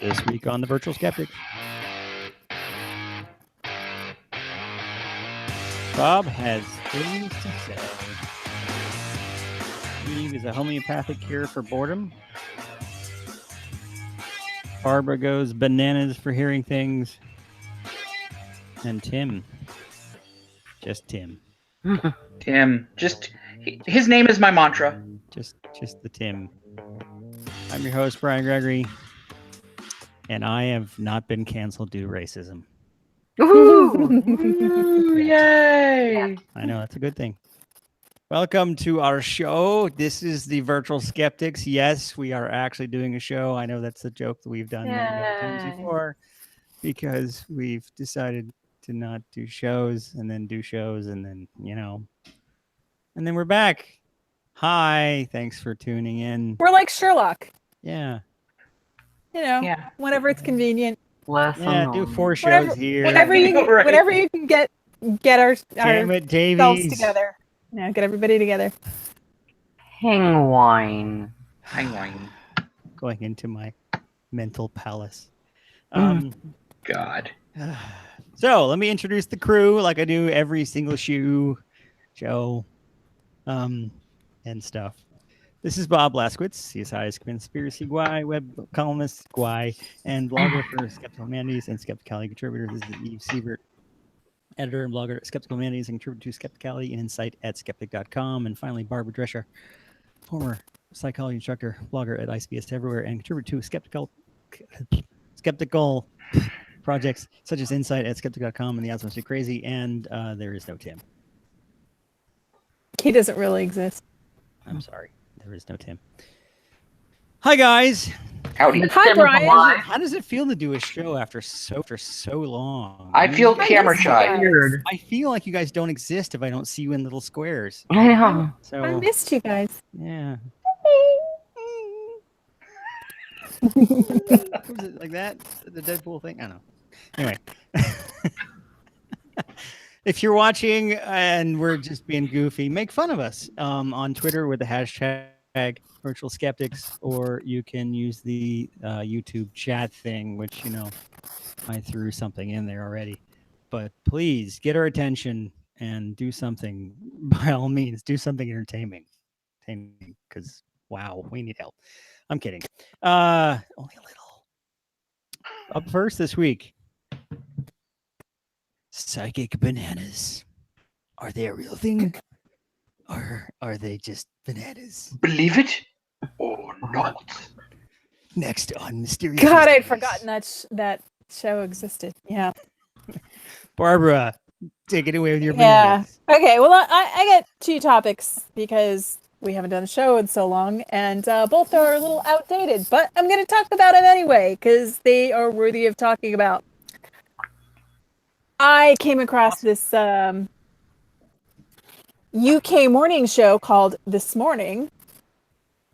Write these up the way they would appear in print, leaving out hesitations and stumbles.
This week on the Virtual Skeptics, Bob has things to say. Eve is a homeopathic cure for boredom. Barbara goes bananas for hearing things. And Tim. Just Tim. Tim. His name is my mantra. Just the Tim. I'm your host, Brian Gregory. And I have not been canceled due to racism. Ooh, yay! I know, that's a good thing. Welcome to our show. This is the Virtual Skeptics. Yes, we are actually doing a show. I know that's a joke that we've done many times before because we've decided to not do shows and then do shows and then, and then we're back. Hi, thanks for tuning in. We're like Sherlock. Yeah. Whenever it's conviient. Do 4 shows here. Whenever you can get our Davies together. Get everybody together. Hang wine. Going into my mental palace. God. So let me introduce the crew like I do every single show, and stuff. This is Bob Blaskowitz, CSI's conspiracy guy, web columnist guy, and blogger for Skeptical Humanities and Skepticality contributor. This is Eve Siebert, editor and blogger at Skeptical Humanities and contributor to Skepticality and Insight at skeptic.com. And finally, Barbara Drescher, former psychology instructor, blogger at ICBS Everywhere, and contributor to skeptical projects such as Insight at skeptic.com and the Odds Must Be Crazy. And there is no Tim. He doesn't really exist. I'm sorry. There is no Tim. Hi, guys. Howdy. Hi, Brian. How does it feel to do a show after so long? I feel camera shy. Weird. I feel like you guys don't exist if I don't see you in little squares. I know. So I missed you guys. yeah. Was it like that? The Deadpool thing? I don't know. Anyway. If you're watching and we're just being goofy, make fun of us on Twitter with the hashtag Virtual Skeptics, or you can use the YouTube chat thing, which, I threw something in there already. But please get our attention and do something, by all means, do something entertaining. Because, wow, we need help. I'm kidding. Only a little. Up first this week. Psychic bananas. Are they a real thing? Or are they just bananas? Believe it or not. Next on Mysterious God, I'd Mysteries. forgotten that show existed. Yeah. Barbara, take it away with your Yeah. bananas. Okay, well, I got 2 topics because we haven't done a show in so long, and both are a little outdated, but I'm going to talk about them anyway because they are worthy of talking about. I came across this UK morning show called This Morning,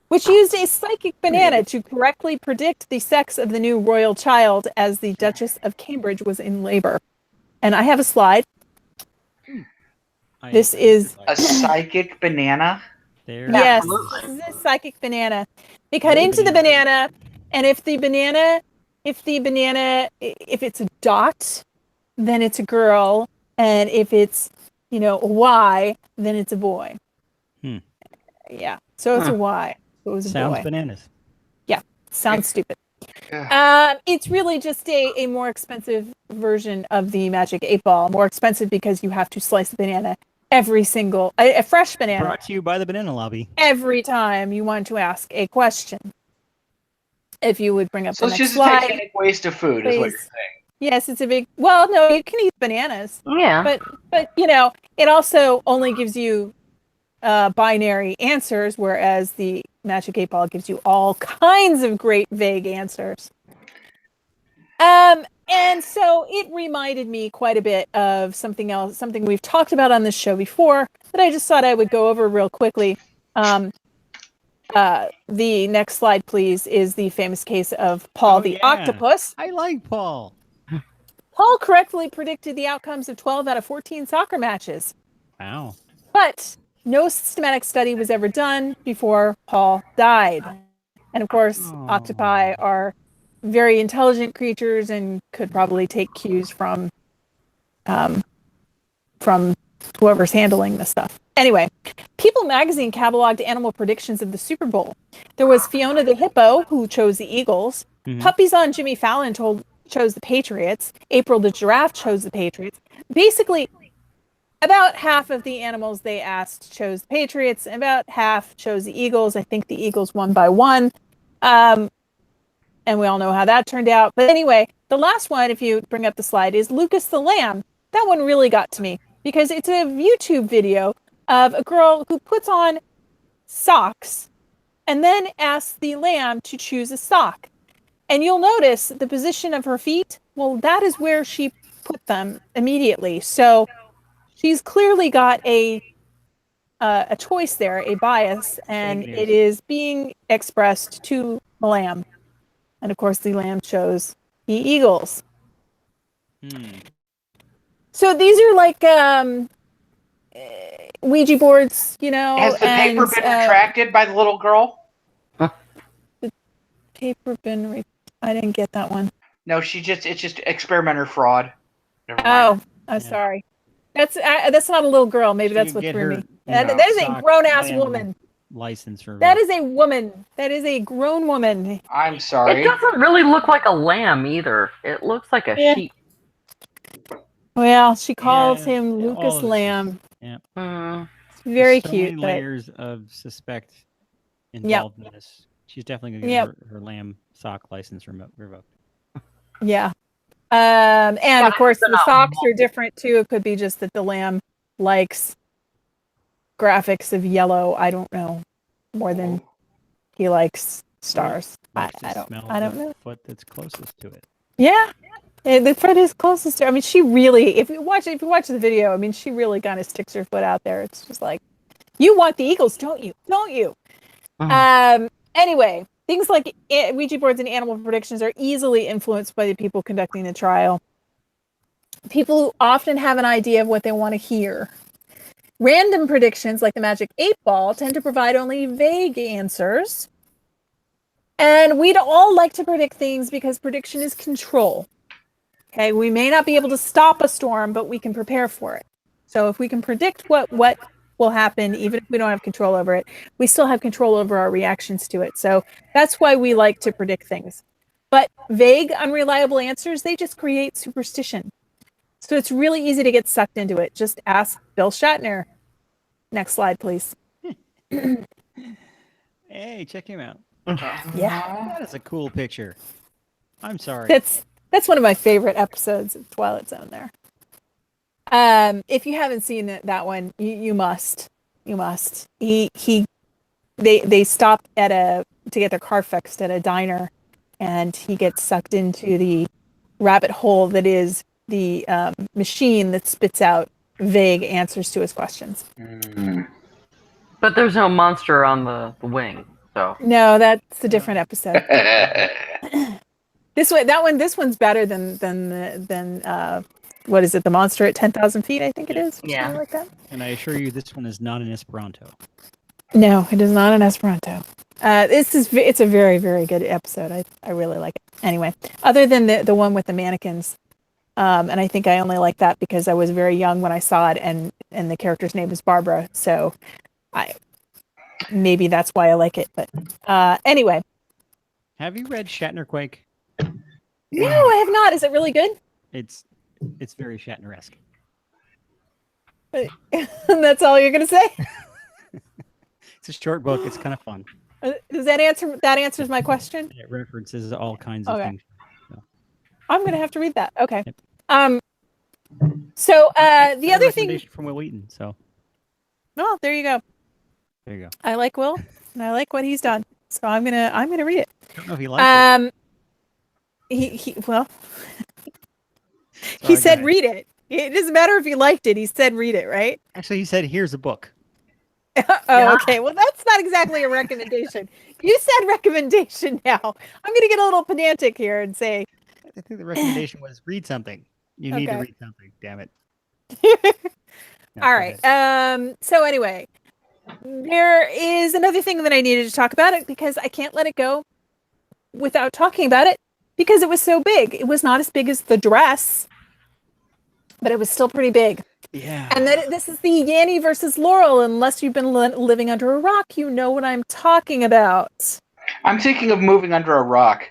which used a psychic banana to correctly predict the sex of the new royal child as the Duchess of Cambridge was in labor. And I have a slide. This is A psychic banana? There. Yes, this is a psychic banana. They cut into the banana, and if it's a dot, then it's a girl, and if it's, a Y, then it's a boy. Yeah, so it's a Y. So it was a Sounds boy. bananas. Yeah, sounds stupid. It's really just a more expensive version of the Magic 8-Ball. More expensive because you have to slice the banana every single, a fresh banana. Brought to you by the Banana Lobby. Every time you want to ask a question. If you would bring up So the it's next just slide. a titanic waste of food, is what you're saying. Yes, it's a big. Well, no, you can eat bananas, Yeah. but it also only gives you binary answers, whereas the Magic 8-Ball gives you all kinds of great vague answers. And so it reminded me quite a bit of something else, something we've talked about on this show before, that I just thought I would go over real quickly. The next slide, please, is the famous case of Paul the octopus. I like Paul. Paul correctly predicted the outcomes of 12 out of 14 soccer matches. Wow. But no systematic study was ever done before Paul died. And of course, octopi are very intelligent creatures and could probably take cues from whoever's handling this stuff. Anyway, People magazine cataloged animal predictions of the Super Bowl. There was Fiona the hippo, who chose the Eagles. Puppies on Jimmy Fallon chose the Patriots. April the giraffe chose the Patriots. Basically, about half of the animals they asked chose the Patriots, and about half chose the Eagles. I think the Eagles won by one. And we all know how that turned out. But anyway, the last one, if you bring up the slide, is Lucas the lamb. That one really got to me because it's a YouTube video of a girl who puts on socks and then asks the lamb to choose a sock. And you'll notice the position of her feet. Well, that is where she put them immediately. So she's clearly got a choice there, a bias, and it is being expressed to the lamb. And of course, the lamb chose the Eagles. So these are like Ouija boards, you know. Has the paper been retracted by the little girl? The paper been? I didn't get that one. No, it's just experimenter fraud. Never mind. Oh, I'm sorry. That's not a little girl. Maybe that's what threw me. That is a grown ass woman. License for that is a woman. That is a grown woman. I'm sorry. It doesn't really look like a lamb either. It looks like a sheep. Well, she calls him Lucas Lamb. Yeah. It's very so cute. Many layers of suspect involved in this. She's definitely going to get her lamb sock license revoked. Yeah. And of course the socks are different too. It could be just that the lamb likes graphics of yellow. I don't know, more than he likes stars. I don't know. Foot that's closest to it. Yeah. The foot is closest to. I mean, she really. If you watch the video, I mean, she really kind of sticks her foot out there. It's just like, you want the Eagles, don't you? Don't you? Anyway, things like Ouija boards and animal predictions are easily influenced by the people conducting the trial. People often have an idea of what they want to hear. Random predictions, like the Magic 8-Ball, tend to provide only vague answers. And we'd all like to predict things because prediction is control. Okay, we may not be able to stop a storm, but we can prepare for it. So if we can predict what will happen, even if we don't have control over it, we still have control over our reactions to it. So that's why we like to predict things. But vague, unreliable answers, they just create superstition. So it's really easy to get sucked into it. Just ask Bill Shatner. Next slide, please. Hey, check him out. Yeah. That is a cool picture. I'm sorry. That's one of my favorite episodes of Twilight Zone there. If you haven't seen that one, you must. You must. They stop to get their car fixed at a diner, and he gets sucked into the rabbit hole that is the machine that spits out vague answers to his questions. But there's no monster on the wing, so. No, that's a different episode. This one's better than what is it? The Monster at 10,000 feet, I think it is. Yeah. Something like that. And I assure you, this one is not in Esperanto. No, it is not an Esperanto. It's a very, very good episode. I really like it. Anyway, other than the one with the mannequins, and I think I only like that because I was very young when I saw it, and the character's name is Barbara. So, maybe that's why I like it. But anyway. Have you read Shatnerquake? No, I have not. Is it really good? It's very Shatner-esque. That's all you're gonna say? It's a short book. It's kind of fun. Does that answers my question? It references all kinds of things. So. I'm gonna have to read that. Okay. Yep. So the other thing from Will Wheaton. So. Oh, there you go. There you go. I like Will, and I like what he's done. So I'm gonna read it. I don't know if he likes it. He said read it. It doesn't matter if he liked it. He said read it, right? Actually, he said here's a book. Okay. Well, that's not exactly a recommendation. You said recommendation now. I'm going to get a little pedantic here and say. I think the recommendation was read something. You need to read something. Damn it. All right. So anyway, there is another thing that I needed to talk about it because I can't let it go without talking about it. because it was so big. It was not as big as the dress, but it was still pretty big. Yeah. And then this is the Yanny versus Laurel. Unless you've been living under a rock, you know what I'm talking about. I'm thinking of moving under a rock.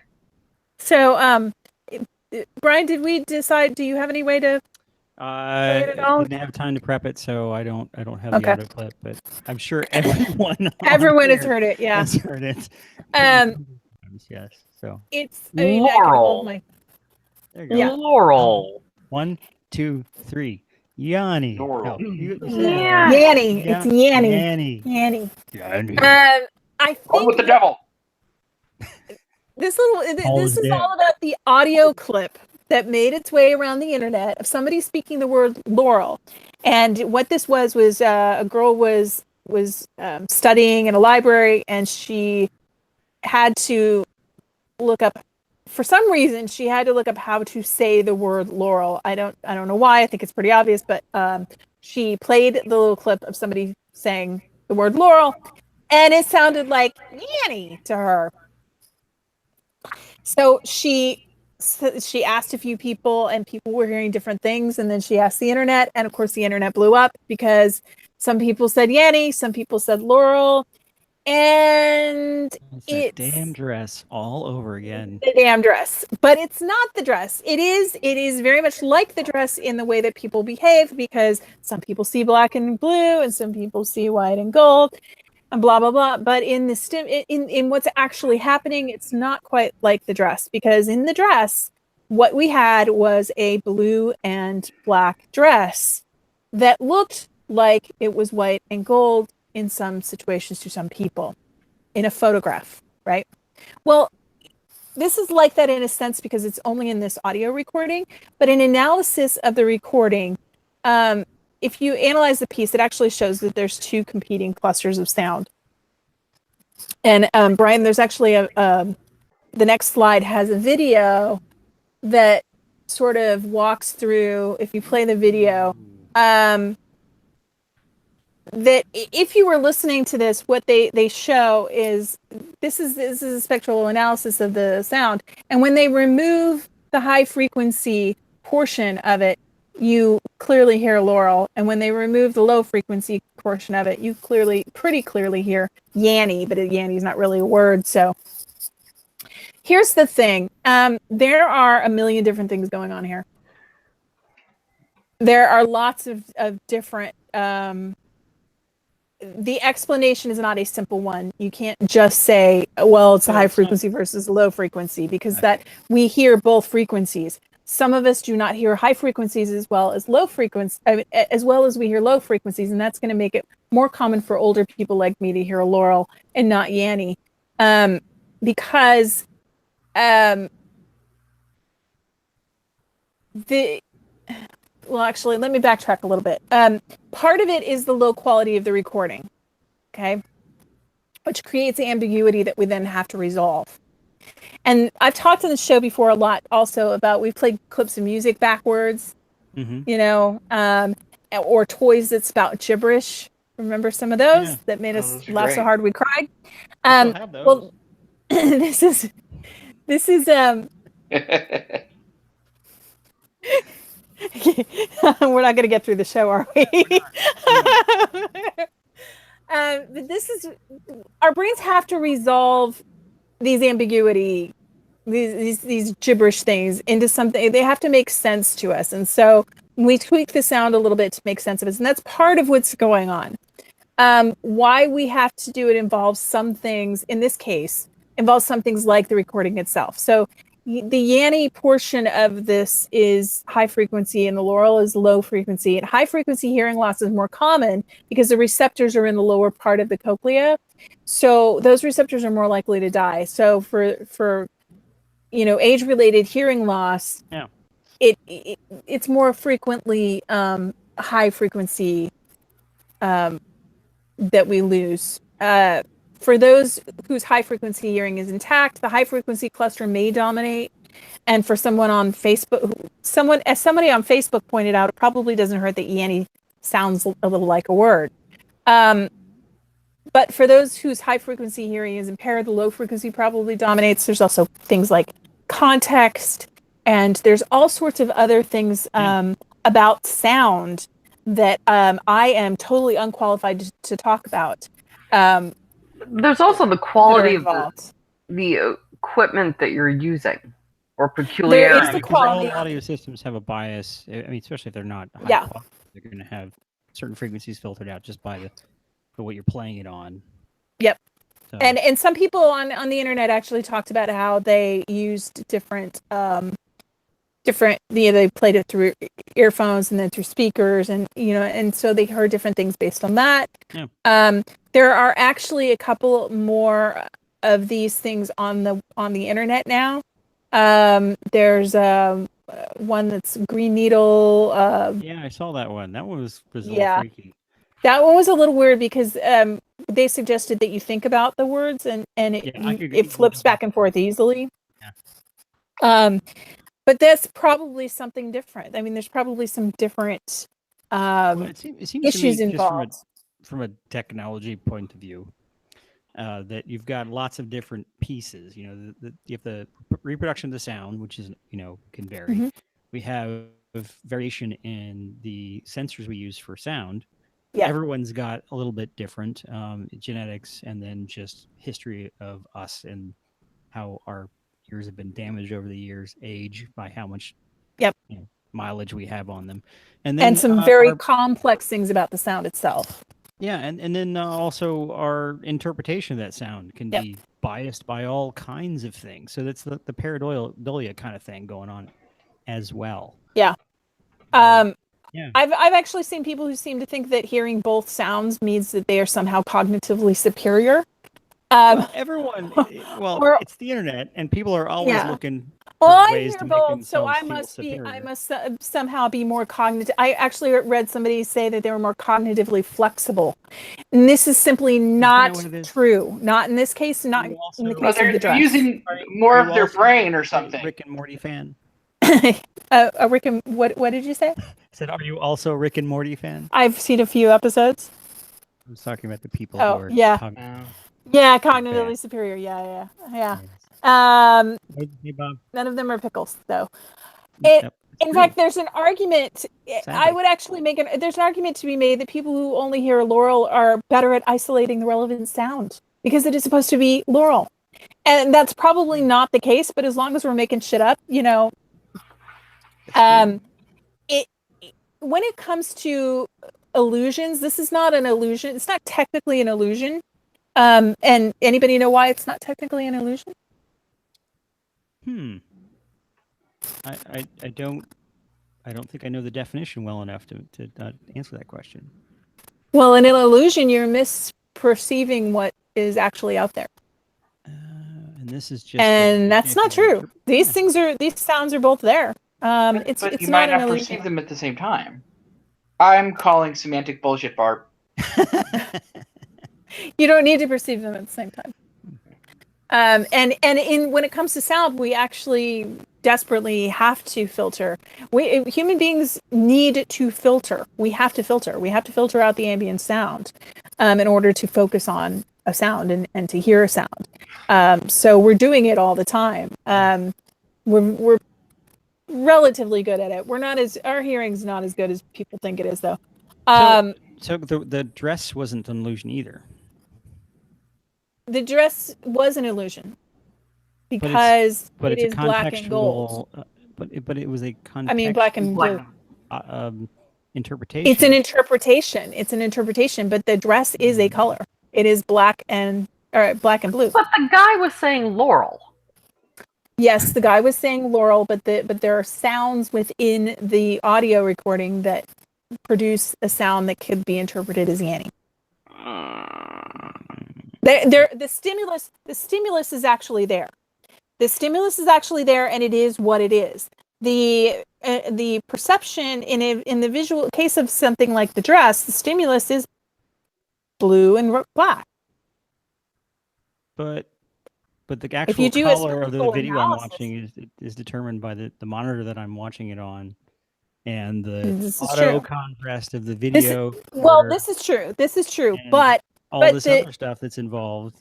So, Brian, did we decide? Do you have any way to? I it all? didn't have time to prep it, so I don't have Okay. the audio clip, but I'm sure everyone Everyone has here heard it. Yeah. has heard it. Yes. So It's Laurel. there you go. Yeah. Laurel. 1, 2, 3. Yanni. Laurel. You said it Yeah. right. Yanny. Yeah. It's Yanny. Yanni. Yanny. Yanni. I One with think the devil. this Always is dead. all about the audio clip that made its way around the internet of somebody speaking the word Laurel. And what this was a girl was studying in a library, and she had to look up, for some reason she had to look up how to say the word Laurel. I don't know why. I think it's pretty obvious, but she played the little clip of somebody saying the word Laurel, and it sounded like Yanny to her. So she asked a few people, and people were hearing different things, and then she asked the internet, and of course the internet blew up because some people said Yanny, some people said Laurel, and It's that damn dress all over again. the damn dress. But it's not the dress. It is very much like the dress in the way that people behave, because some people see black and blue and some people see white and gold and blah blah blah. But in the in what's actually happening, it's not quite like the dress, because in the dress what we had was a blue and black dress that looked like it was white and gold in some situations to some people in a photograph, right? Well, this is like that in a sense because it's only in this audio recording, but in analysis of the recording, if you analyze the piece, it actually shows that there's two competing clusters of sound. And Brian, there's actually the next slide has a video that sort of walks through, if you play the video, that if you were listening to this, what they show is this is a spectral analysis of the sound, and when they remove the high frequency portion of it, you clearly hear Laurel, and when they remove the low frequency portion of it, you pretty clearly hear Yanny, but Yanny's not really a word. So here's the thing: there are a million different things going on here. There are lots of different. The explanation is not a simple one. You can't just say, well, it's the high frequency versus low frequency, because that we hear both frequencies. Some of us do not hear high frequencies as well as low frequencies, as well as we hear low frequencies, and that's going to make it more common for older people like me to hear a Laurel and not Yanny, because well, actually, let me backtrack a little bit. Part of it is the low quality of the recording, okay, which creates ambiguity that we then have to resolve. And I've talked on the show before a lot also about, we've played clips of music backwards, you know, or toys that's about gibberish. Remember some of those that made us laugh so hard we cried? I still have those. Well, this is we're not going to get through the show, are we? This is, our brains have to resolve these ambiguity, these gibberish things into something. They have to make sense to us, and so we tweak the sound a little bit to make sense of it, and that's part of what's going on. Why we have to do it involves some things. In this case, involves some things like the recording itself. So the Yanny portion of this is high frequency and the Laurel is low frequency. And high frequency hearing loss is more common because the receptors are in the lower part of the cochlea. So those receptors are more likely to die. So for age-related hearing loss, it's more frequently high frequency that we lose. For those whose high frequency hearing is intact, the high frequency cluster may dominate. And for someone on Facebook, as somebody on Facebook pointed out, it probably doesn't hurt that Yanny sounds a little like a word. But for those whose high frequency hearing is impaired, the low frequency probably dominates. There's also things like context, and there's all sorts of other things about sound that I am totally unqualified to talk about. There's also the that are quality of involved. the equipment that you're using, or There is peculiarities. the because all quality. audio systems have a bias. I mean, especially if they're not high Yeah. quality, they're going to have certain frequencies filtered out just by the what you're playing it on. Yep. So, And some people on the internet actually talked about how they used different they played it through earphones and then through speakers, and and so they heard different things based on that. Yeah. There are actually a couple more of these things on the internet now. There's one that's Green Needle. yeah, I saw that one. That one was a little Yeah. freaky. That one was a little weird because they suggested that you think about the words, and it flips back and forth easily. Yeah. But that's probably something different. I mean, there's probably some different Well, it seems issues to me, involved. just from a technology point of view, that you've got lots of different pieces. You know, you have the reproduction of the sound, which is can vary. Mhm. We have variation in the sensors we use for sound. Yeah. Everyone's got a little bit different genetics, and then just history of us and how our ears have been damaged over the years, age by how much mileage we have on them, and then some very complex things about the sound itself. Yeah, and then also our interpretation of that sound can be biased by all kinds of things. So that's the pareidolia kind of thing going on as well. Yeah. Yeah. I've actually seen people who seem to think that hearing both sounds means that they are somehow cognitively superior. Well, everyone, or- it's the internet, and people are always looking Well, for I ways hear to make both, so themselves I feel must superior. somehow be more cognitive. I actually read somebody say that they were more cognitively flexible, and this is simply not what it is? true. Not in this case. Not You in the also- Well, case of the they're dress. using more You of their also brain or a something. Rick and Morty fan? A Rick and what did you say? I said, are you also a Rick and Morty fan? I've seen a few episodes. I was talking about the people who are Yeah. Yeah, cognitively bad. superior. Yeah. Yes. Hey, Bob. None of them are pickles, though. Yep, In fact, there's an argument. I Sadly. would actually there's an argument to be made that people who only hear Laurel are better at isolating the relevant sound because it is supposed to be Laurel, and that's probably not the case. But as long as we're making shit up, when it comes to illusions, this is not an illusion. It's not technically an illusion. And anybody know why it's not technically an illusion? I don't think I know the definition well enough to answer that question. Well, in an illusion, you're misperceiving what is actually out there. And this is just And that's not true. These sounds are both there. It's you not might an not illusion. perceive them at the same time. I'm calling semantic bullshit, Barb. You don't need to perceive them at the same time. And when it comes to sound, we actually desperately have to filter. Human beings need to filter. We have to filter. We have to filter out the ambient sound in order to focus on a sound and to hear a sound. So we're doing it all the time. We're relatively good at it. Our hearing's not as good as people think it is, though. So the dress wasn't an illusion either. The dress was an illusion because it is black and gold. But it was a contextual. I mean, black and blue. Interpretation. It's an interpretation. It's an interpretation, but the dress is a color. It is black and blue. But the guy was saying Laurel. Yes, the guy was saying Laurel, but there are sounds within the audio recording that produce a sound that could be interpreted as Yanny. The stimulus is actually there. The stimulus is actually there, and it is what it is. The perception in the visual case of something like the dress, the stimulus is blue and black. But the actual color of the video I'm watching is determined by the monitor that I'm watching it on, and the auto contrast of the video. This is true. This is true. But all this other stuff that's involved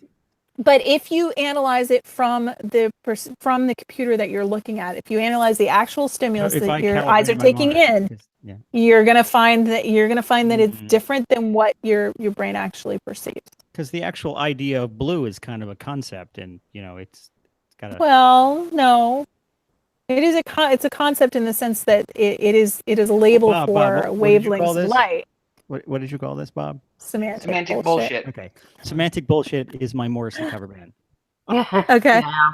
But if you analyze it from the computer that you're looking at, if you analyze the actual stimulus if that I your eyes are calibrated my taking monitor, in, 'cause- yeah. you're gonna find that it's Mhm. different than what your brain actually perceives. Because the actual idea of blue is kind of a concept, and it's got a Well, no, it is it's a concept in the sense that it is a label Bob, for what did you call wavelengths of this? light. What did you call this, Bob? Semantic bullshit. bullshit. Okay, semantic bullshit is my Morrissey cover band. Okay. Yeah.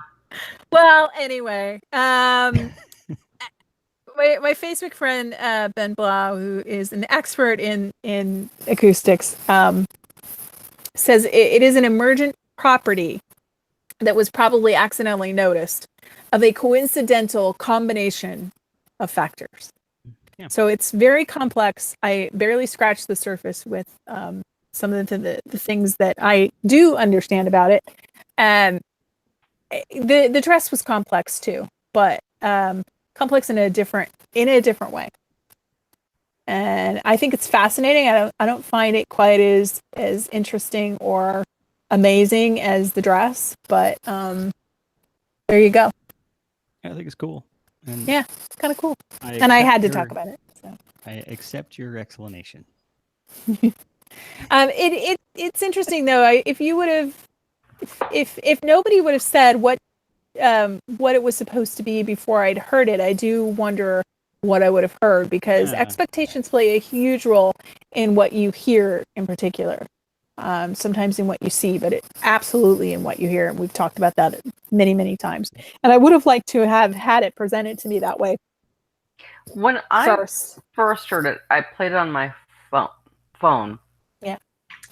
Well, anyway, my Facebook friend Ben Blau, who is an expert in acoustics, says it is an emergent property that was probably accidentally noticed of a coincidental combination of factors. Yeah. So it's very complex. I barely scratched the surface with some of the things that I do understand about it. The dress was complex too, but complex in a different way. And I think it's fascinating. I don't find it quite as interesting or amazing as the dress, but there you go. I think it's cool. And Yeah, it's kind of cool. I And I accept had to your- talk about it. So. I accept your explanation. It's interesting though. If you would have, if nobody would have said what it was supposed to be before I'd heard it, I do wonder what I would have heard, because Yeah. expectations play a huge role in what you hear in particular. Sometimes in what you see, but absolutely in what you hear. And we've talked about that many, many times. And I would have liked to have had it presented to me that way. When I first heard it, I played it on my phone. Yeah.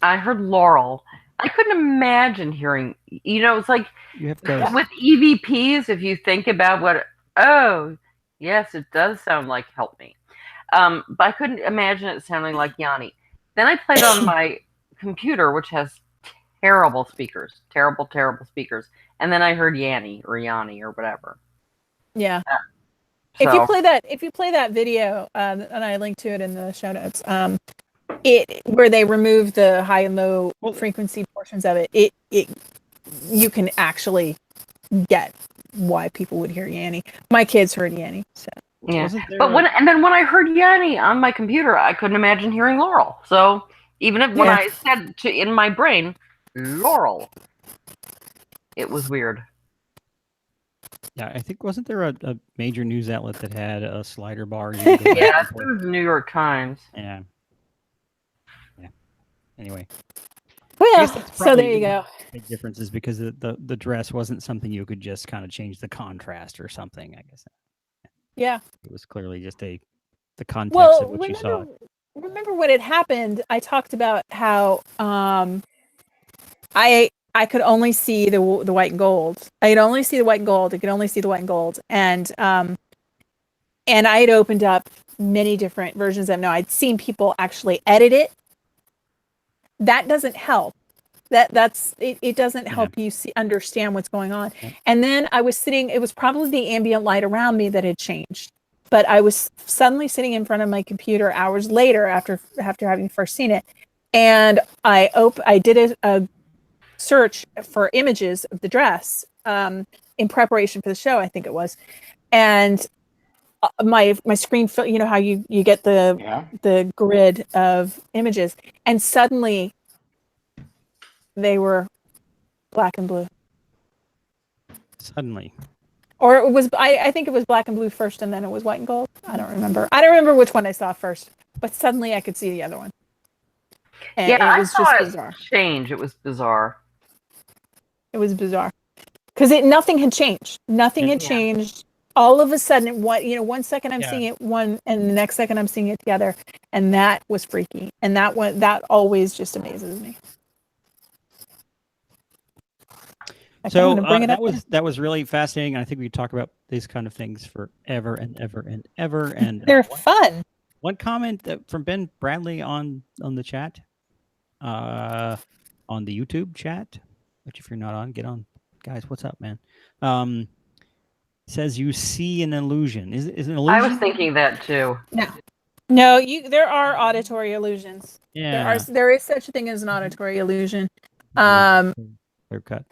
I heard Laurel. I couldn't imagine hearing, it's like You have ghosts. with EVPs, if you think about yes, it does sound like Help Me. But I couldn't imagine it sounding like Yanni. Then I played on my computer, which has terrible speakers. And then I heard Yanni or whatever. Yeah. So, If you play that video, and I link to it in the show notes, where they remove the high and low frequency portions of it, you can actually get why people would hear Yanni. My kids heard Yanni, so yeah. But when I heard Yanni on my computer, I couldn't imagine hearing Laurel. So even if when I said in my brain Laurel, it was weird. Yeah, I think wasn't there a major news outlet that had a slider bar? Yeah, it was the New York Times. Yeah. Anyway. Well, so there you go. Big difference is because the dress wasn't something you could just kind of change the contrast or something, I guess. Yeah. It was clearly just the context of what you saw. Remember when it happened, I talked about how I could only see the white and gold. I could only see the white and gold. I could only see the white and gold. And I had opened up many different versions of it. Now I'd seen people actually edit it. That doesn't help. It doesn't help you understand what's going on. Yeah. And then I was sitting, it was probably the ambient light around me that had changed. But I was suddenly sitting in front of my computer hours later after having first seen it. And I did a search for images of the dress in preparation for the show, I think it was. And my screen, you know how you get the grid of images, and suddenly they were black and blue. Suddenly. Or it was, I think it was black and blue first, and then it was white and gold. I don't remember which one I saw first, but suddenly I could see the other one. And yeah, it was just bizarre. Change. It was bizarre. It was bizarre because nothing had changed. Nothing had changed. All of a sudden, 1 second I'm seeing it one, and the next second I'm seeing it together, and that was freaky. And that always just amazes me. So that was really fascinating. I think we could talk about these kind of things forever and ever and ever. And they're fun. One comment from Ben Bradley on the chat, on the YouTube chat, which if you're not on, get on, guys. What's up, man? Says you see an illusion. Is an illusion? I was thinking that too. No. There are auditory illusions. Yeah. There is such a thing as an auditory illusion. clear cut,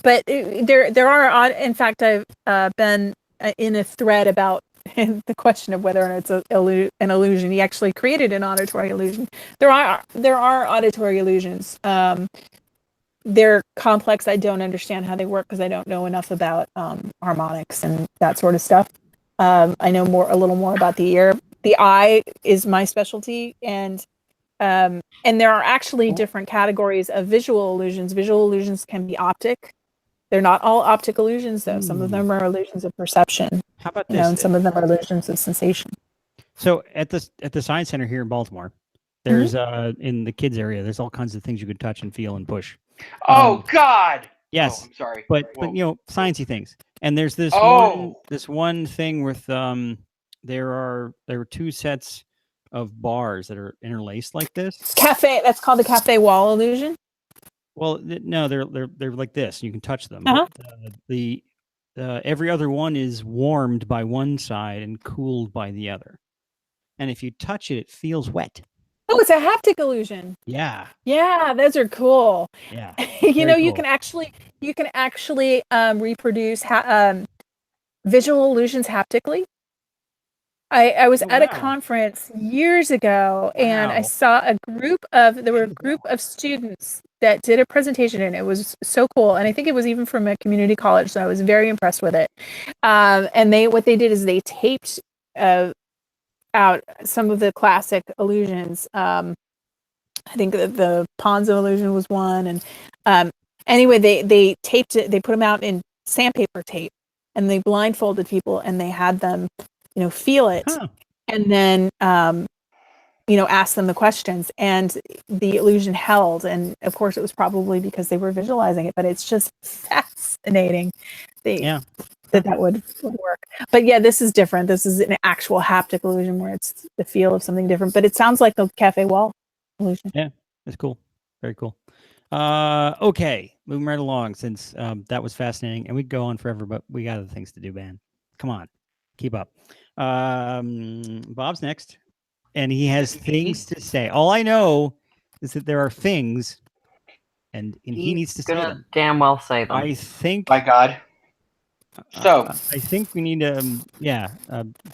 but there are in fact I've been in a thread about the question of whether or not it's an illusion. He actually created an auditory illusion. There are auditory illusions. They're complex. I don't understand how they work because I don't know enough about harmonics and that sort of stuff. I know a little more about the ear. The eye is my specialty, and there are actually different categories of visual illusions. Visual illusions can be optic. They're not all optic illusions, though. Some of them are illusions of perception. How about You know, this? and some of them are illusions of sensation. So at the Science Center here in Baltimore, there's in the kids area, there's all kinds of things you could touch and feel and push. Oh God! Yes, Oh, I'm sorry. but Whoa. you know, sciencey things. And there's this Oh. one thing with there are two sets of bars that are interlaced like this. Cafe. That's called the cafe wall illusion. Well, no, they're like this. You can touch them. Uh-huh. But, every other one is warmed by one side and cooled by the other. And if you touch it, it feels wet. Oh, it's a haptic illusion. Yeah. Yeah, those are cool. Yeah. You know, Very you cool. can actually reproduce visual illusions haptically. I was at a wow. conference years ago, and I Wow. saw there were a group of students that did a presentation, and it was so cool. And I think it was even from a community college, so I was very impressed with it. And what they did is they taped out some of the classic illusions. I think the Ponzo illusion was one, and anyway, they taped it. They put them out in sandpaper tape, and they blindfolded people, and they had them, you know, feel it, and then you know, ask them the questions, and the illusion held. And of course, it was probably because they were visualizing it, but it's just fascinating. That would work. But yeah, this is different. This is an actual haptic illusion where it's the feel of something different. But it sounds like the cafe wall illusion. Yeah, that's cool. Very cool. Okay, moving right along since that was fascinating, and we could go on forever, but we got other things to do, man. Come on, keep up. Bob's next, and he has things to say. All I know is that there are things, and he needs to say gonna them. damn well say them. I think. My God. So I think we need to,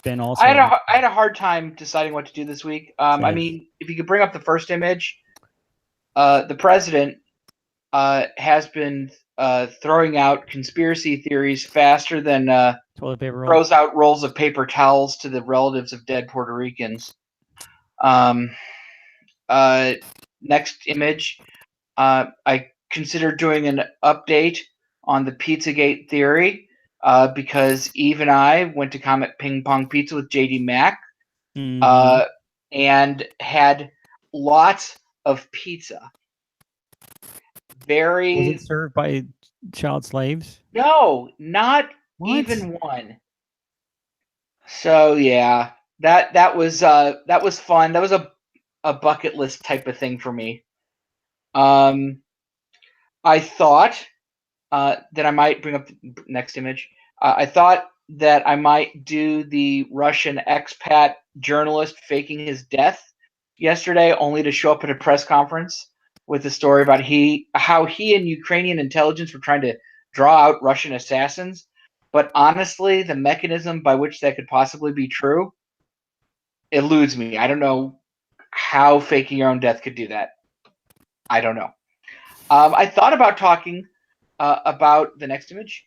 Ben also. I had a hard time deciding what to do this week. I mean, if you could bring up the first image, the president has been throwing out conspiracy theories faster than toilet paper roll. throws out rolls of paper towels to the relatives of dead Puerto Ricans. Next image, I considered doing an update on the Pizzagate theory because Eve and I went to Comet Ping Pong Pizza with JD Mack and had lots of pizza. Was it served by child slaves? No, not even one. So yeah, that was fun. That was a bucket list type of thing for me. I thought that I might bring up the next image. I thought that I might do the Russian expat journalist faking his death yesterday, only to show up at a press conference with a story about how he and Ukrainian intelligence were trying to draw out Russian assassins. But honestly, the mechanism by which that could possibly be true eludes me. I don't know how faking your own death could do that. I don't know. I thought about talking about the next image,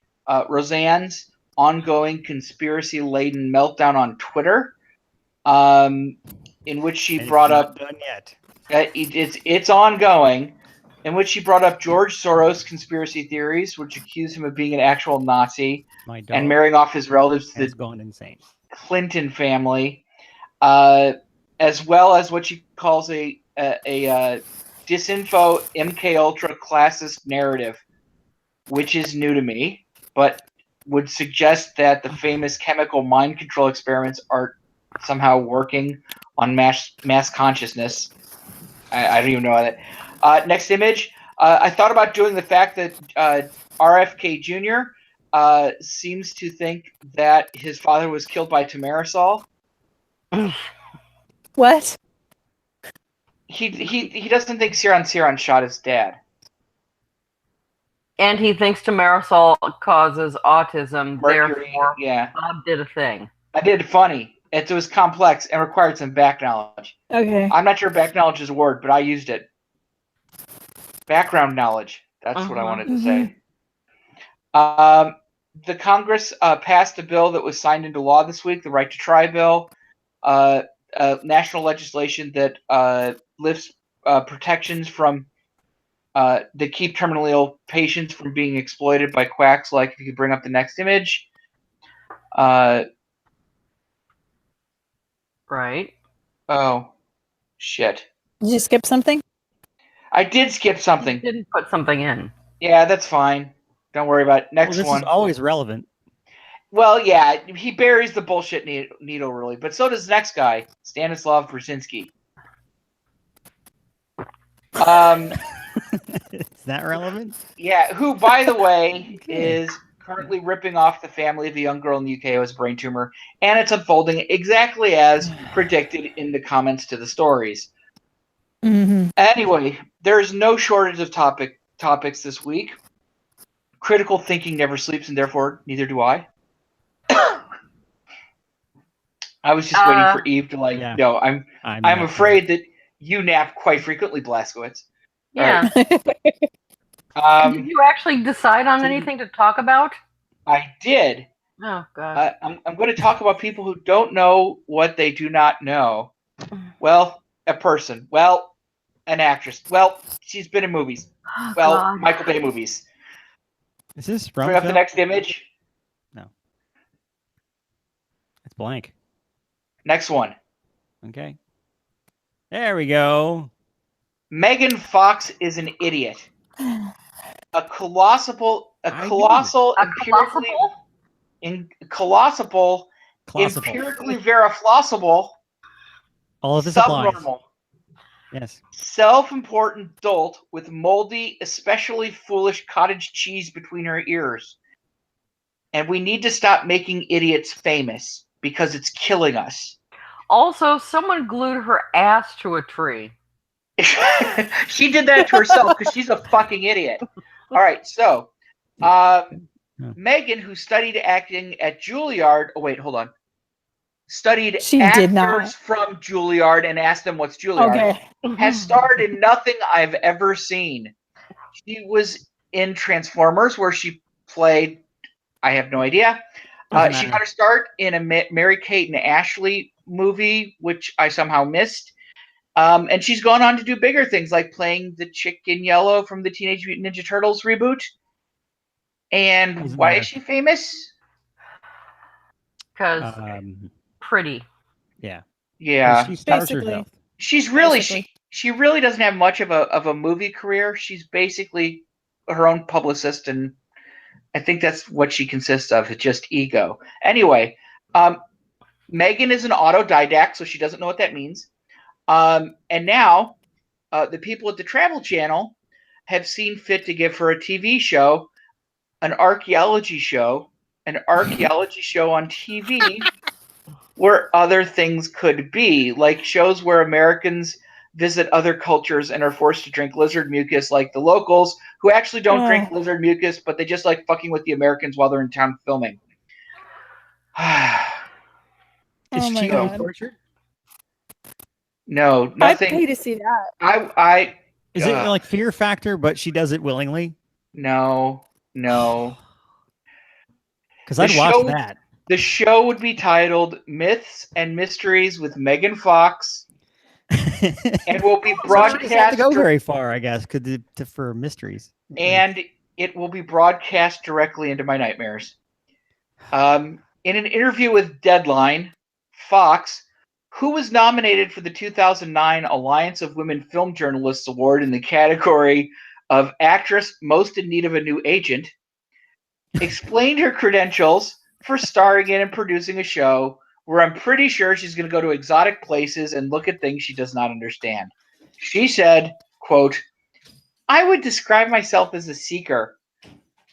Roseanne's ongoing conspiracy-laden meltdown on Twitter, in which she brought up. Done yet. It's ongoing, in which she brought up George Soros conspiracy theories, which accuse him of being an actual Nazi and marrying off his relatives to the gone insane Clinton family, as well as what she calls a disinfo MK Ultra classist narrative, which is new to me, but would suggest that the famous chemical mind control experiments are somehow working on mass consciousness. I don't even know that. Next image. I thought about doing the fact that RFK Jr. Seems to think that his father was killed by Tamarisol. What? He doesn't think Ciaran shot his dad. And he thinks Marisol causes autism. Mercury, Therefore, yeah. Bob did a thing. I did funny. It was complex and required some back knowledge. Okay. I'm not sure back knowledge is a word, but I used it. Background knowledge. That's what I wanted to say. The Congress passed a bill that was signed into law this week, the Right to Try bill, national legislation that lifts protections from that keep terminally ill patients from being exploited by quacks. Like, if you could bring up the next image. Right. Oh, shit. Did you skip something? I did skip something. You didn't put something in. Yeah, that's fine. Don't worry about it. Next this one. is always relevant. Well, yeah, he buries the bullshit needle really, but so does the next guy, Stanislav Brzezinski. Is that relevant? Yeah, who, by the way, is currently ripping off the family of a young girl in the UK who has a brain tumor, and it's unfolding exactly as predicted in the comments to the stories. Anyway, there's no shortage of topics this week. Critical thinking never sleeps, and therefore neither do I. I was just waiting for Eve to yeah. no, I'm afraid that you nap quite frequently, Blaskowitz. Yeah. Right. Did you actually decide on anything to talk about? I did. Oh, God. I'm going to talk about people who don't know what they do not know. Well, a person. Well, an actress. Well, she's been in movies. Oh, well, God. Michael Bay movies. Is this from? Bring up the next image. No. It's blank. Next one. Okay. There we go. Megan Fox is an idiot. A colossal, empirically veriflossable, all of this applies. subnormal, yes, self-important dolt with moldy, especially foolish cottage cheese between her ears. And we need to stop making idiots famous because it's killing us. Also, someone glued her ass to a tree. She did that to herself because she's a fucking idiot. All right, so Megan, who studied acting at Juilliard. Oh wait, hold on. Studied actors from Juilliard and asked them what's Juilliard. Okay. Has starred in nothing I've ever seen. She was in Transformers, where she played. I have no idea. She got a start in a Mary-Kate and Ashley movie, which I somehow missed. And she's gone on to do bigger things, like playing the chick in yellow from the Teenage Mutant Ninja Turtles reboot. And why is she famous? Because pretty. Yeah. Yeah. She stars herself. She's really she really doesn't have much of a movie career. She's basically her own publicist, and I think that's what she consists of. It's just ego. Anyway, Megan is an autodidact, so she doesn't know what that means. And now the people at the Travel Channel have seen fit to give her a TV show, an archaeology show on TV where other things could be, like shows where Americans visit other cultures and are forced to drink lizard mucus, like the locals, who actually don't drink lizard mucus, but they just like fucking with the Americans while they're in town filming. Is she tortured? No, nothing. I'd pay to see that. Is it like Fear Factor, but she does it willingly? No. Because I'd watch that. The show would be titled Myths and Mysteries with Megan Fox, and will be broadcast. She doesn't have to go very far, I guess, for mysteries. And it will be broadcast directly into my nightmares. In an interview with Deadline, Fox, who was nominated for the 2009 Alliance of Women Film Journalists Award in the category of Actress Most in Need of a New Agent, explained her credentials for starring in and producing a show where I'm pretty sure she's going to go to exotic places and look at things she does not understand. She said, quote, "I would describe myself as a seeker.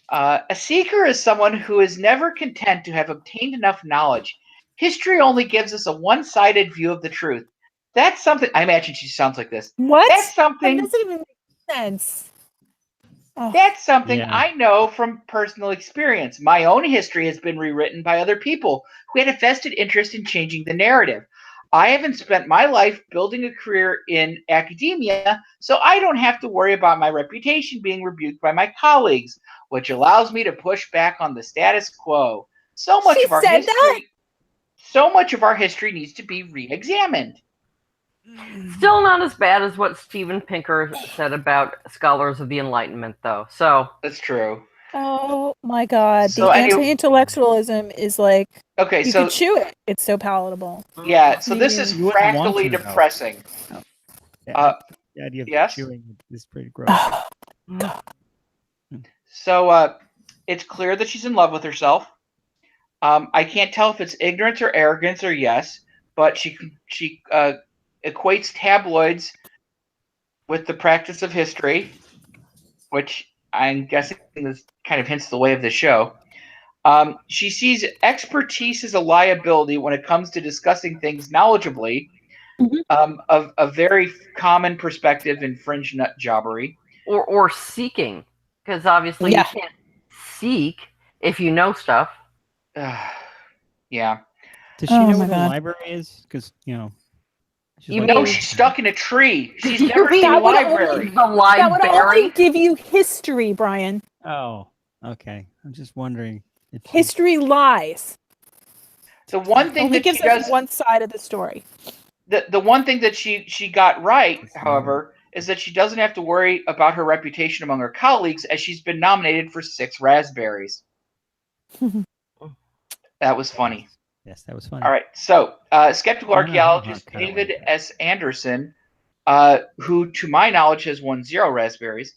A seeker is someone who is never content to have obtained enough knowledge. History only gives us a one-sided view of the truth. That's something." I imagine she sounds like this. What? That's something. That doesn't even make sense. Oh. That's something Yeah. I know from personal experience. My own history has been rewritten by other people who had a vested interest in changing the narrative. I haven't spent my life building a career in academia, so I don't have to worry about my reputation being rebuked by my colleagues, which allows me to push back on the status quo. So much She of our said that? history so much of our history needs to be re-examined. Still not as bad as what Steven Pinker said about scholars of the Enlightenment, though. So That's true. Oh my god. So the anyway- anti-intellectuality is like, Okay, you so could chew it. It's so palatable. yeah, so this is You wouldn't want fractally to, though. depressing. Yeah, the idea of yes? chewing is pretty gross. So it's clear that she's in love with herself. I can't tell if it's ignorance or arrogance or yes, but she equates tabloids with the practice of history, which I'm guessing is kind of hints the way of the show. She sees expertise as a liability when it comes to discussing things knowledgeably, of a very common perspective in fringe nut jobbery. or seeking, because obviously Yeah. you can't seek if you know stuff. Yeah. Does she Oh know my where the God. library is? Because, she's You like, No, mean- she's stuck in a tree. She's You never mean seen a that would only- library. The That would only library. give you history, Brian. oh, okay. I'm just wondering if she- History lies. The one thing Only that she gives us does, one side of the story. the one thing that she got right, however, is that she doesn't have to worry about her reputation among her colleagues, as she's been nominated for 6 raspberries. That was funny. Yes, that was funny. All right, so skeptical I don't know how archaeologist kinda David like that. S. Anderson, who, to my knowledge, has won 0 raspberries,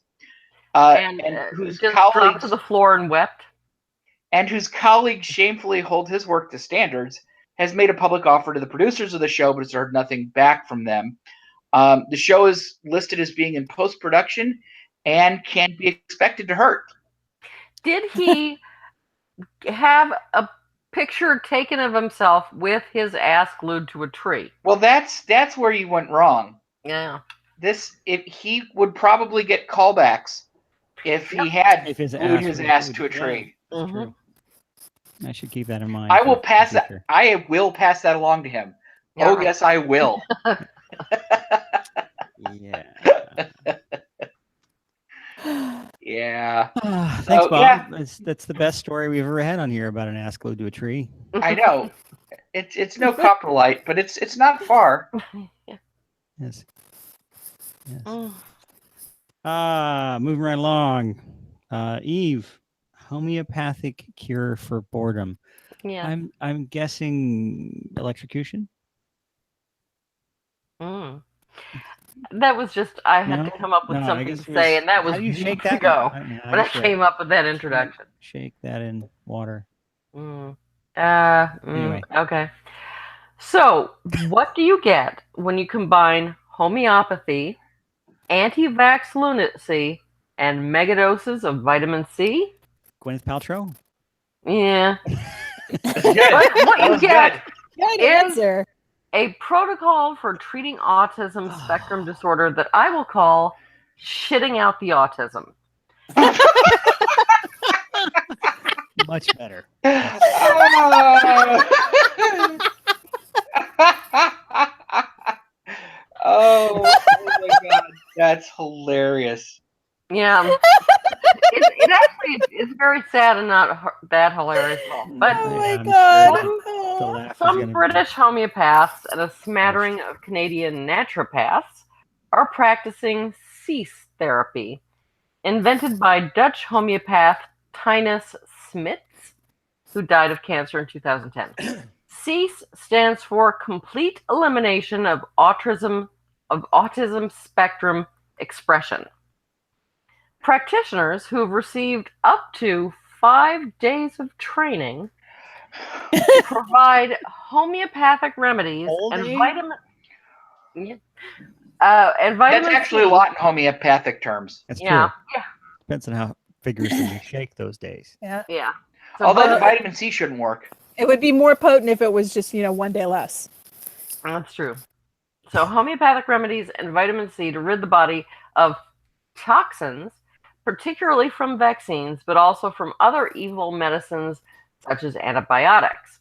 And whose just dropped to colleagues the floor and wept. and whose colleagues shamefully hold his work to standards, has made a public offer to the producers of the show, but has heard nothing back from them. The show is listed as being in post-production and can't be expected to hurt. Did he have a picture taken of himself with his ass glued to a tree? Well, that's where you went wrong. Yeah. If he would probably get callbacks if he had If his glued ass his was ass glued- to a yeah, tree. that's Mhm. true. I should keep that in mind. I for will the pass that. future. I will pass that along to him. Oh, yes, I will. Yeah. Yeah, Thanks, So, Bob. yeah. That's the best story we've ever had on here about an ass glued to a tree. I know. It's no coprolite, but it's not far. Yes. Yes. Mm. Moving right along. Eve, homeopathic cure for boredom. Yeah. I'm guessing electrocution. Mm. That was just, I had No? to come up with No, I something guess to it say, was- and that how was do you shake weeks that? ago I when I guess came up with that introduction. Shake that in water. Anyway. Okay. So, what do you get when you combine homeopathy, anti-vax lunacy, and megadoses of vitamin C? Gwyneth Paltrow. Yeah. That's good. What That you was get good. Good Is- answer. a protocol for treating autism spectrum disorder that I will call shitting out the autism. Much better. Oh my god, that's hilarious. Yeah. It actually is very sad and not that hilarious at all. But Oh my I'm God. sure Oh. the laugh is some gonna be- British homeopaths and a smattering of Canadian naturopaths are practicing cease therapy, invented by Dutch homeopath Tinus Smits, who died of cancer in 2010. Cease stands for complete elimination of autism spectrum expression. Practitioners who have received up to 5 days of training provide homeopathic remedies Whole and day? vitamin. Yeah. And That's vitamin actually a C. lot in homeopathic terms. That's Yeah, true. Depends on how vigorously you shake those days. Yeah. yeah. So Although the vitamin- vitamin C shouldn't work. It would be more potent if it was just, 1 day less. That's true. So homeopathic remedies and vitamin C to rid the body of toxins particularly from vaccines, but also from other evil medicines such as antibiotics.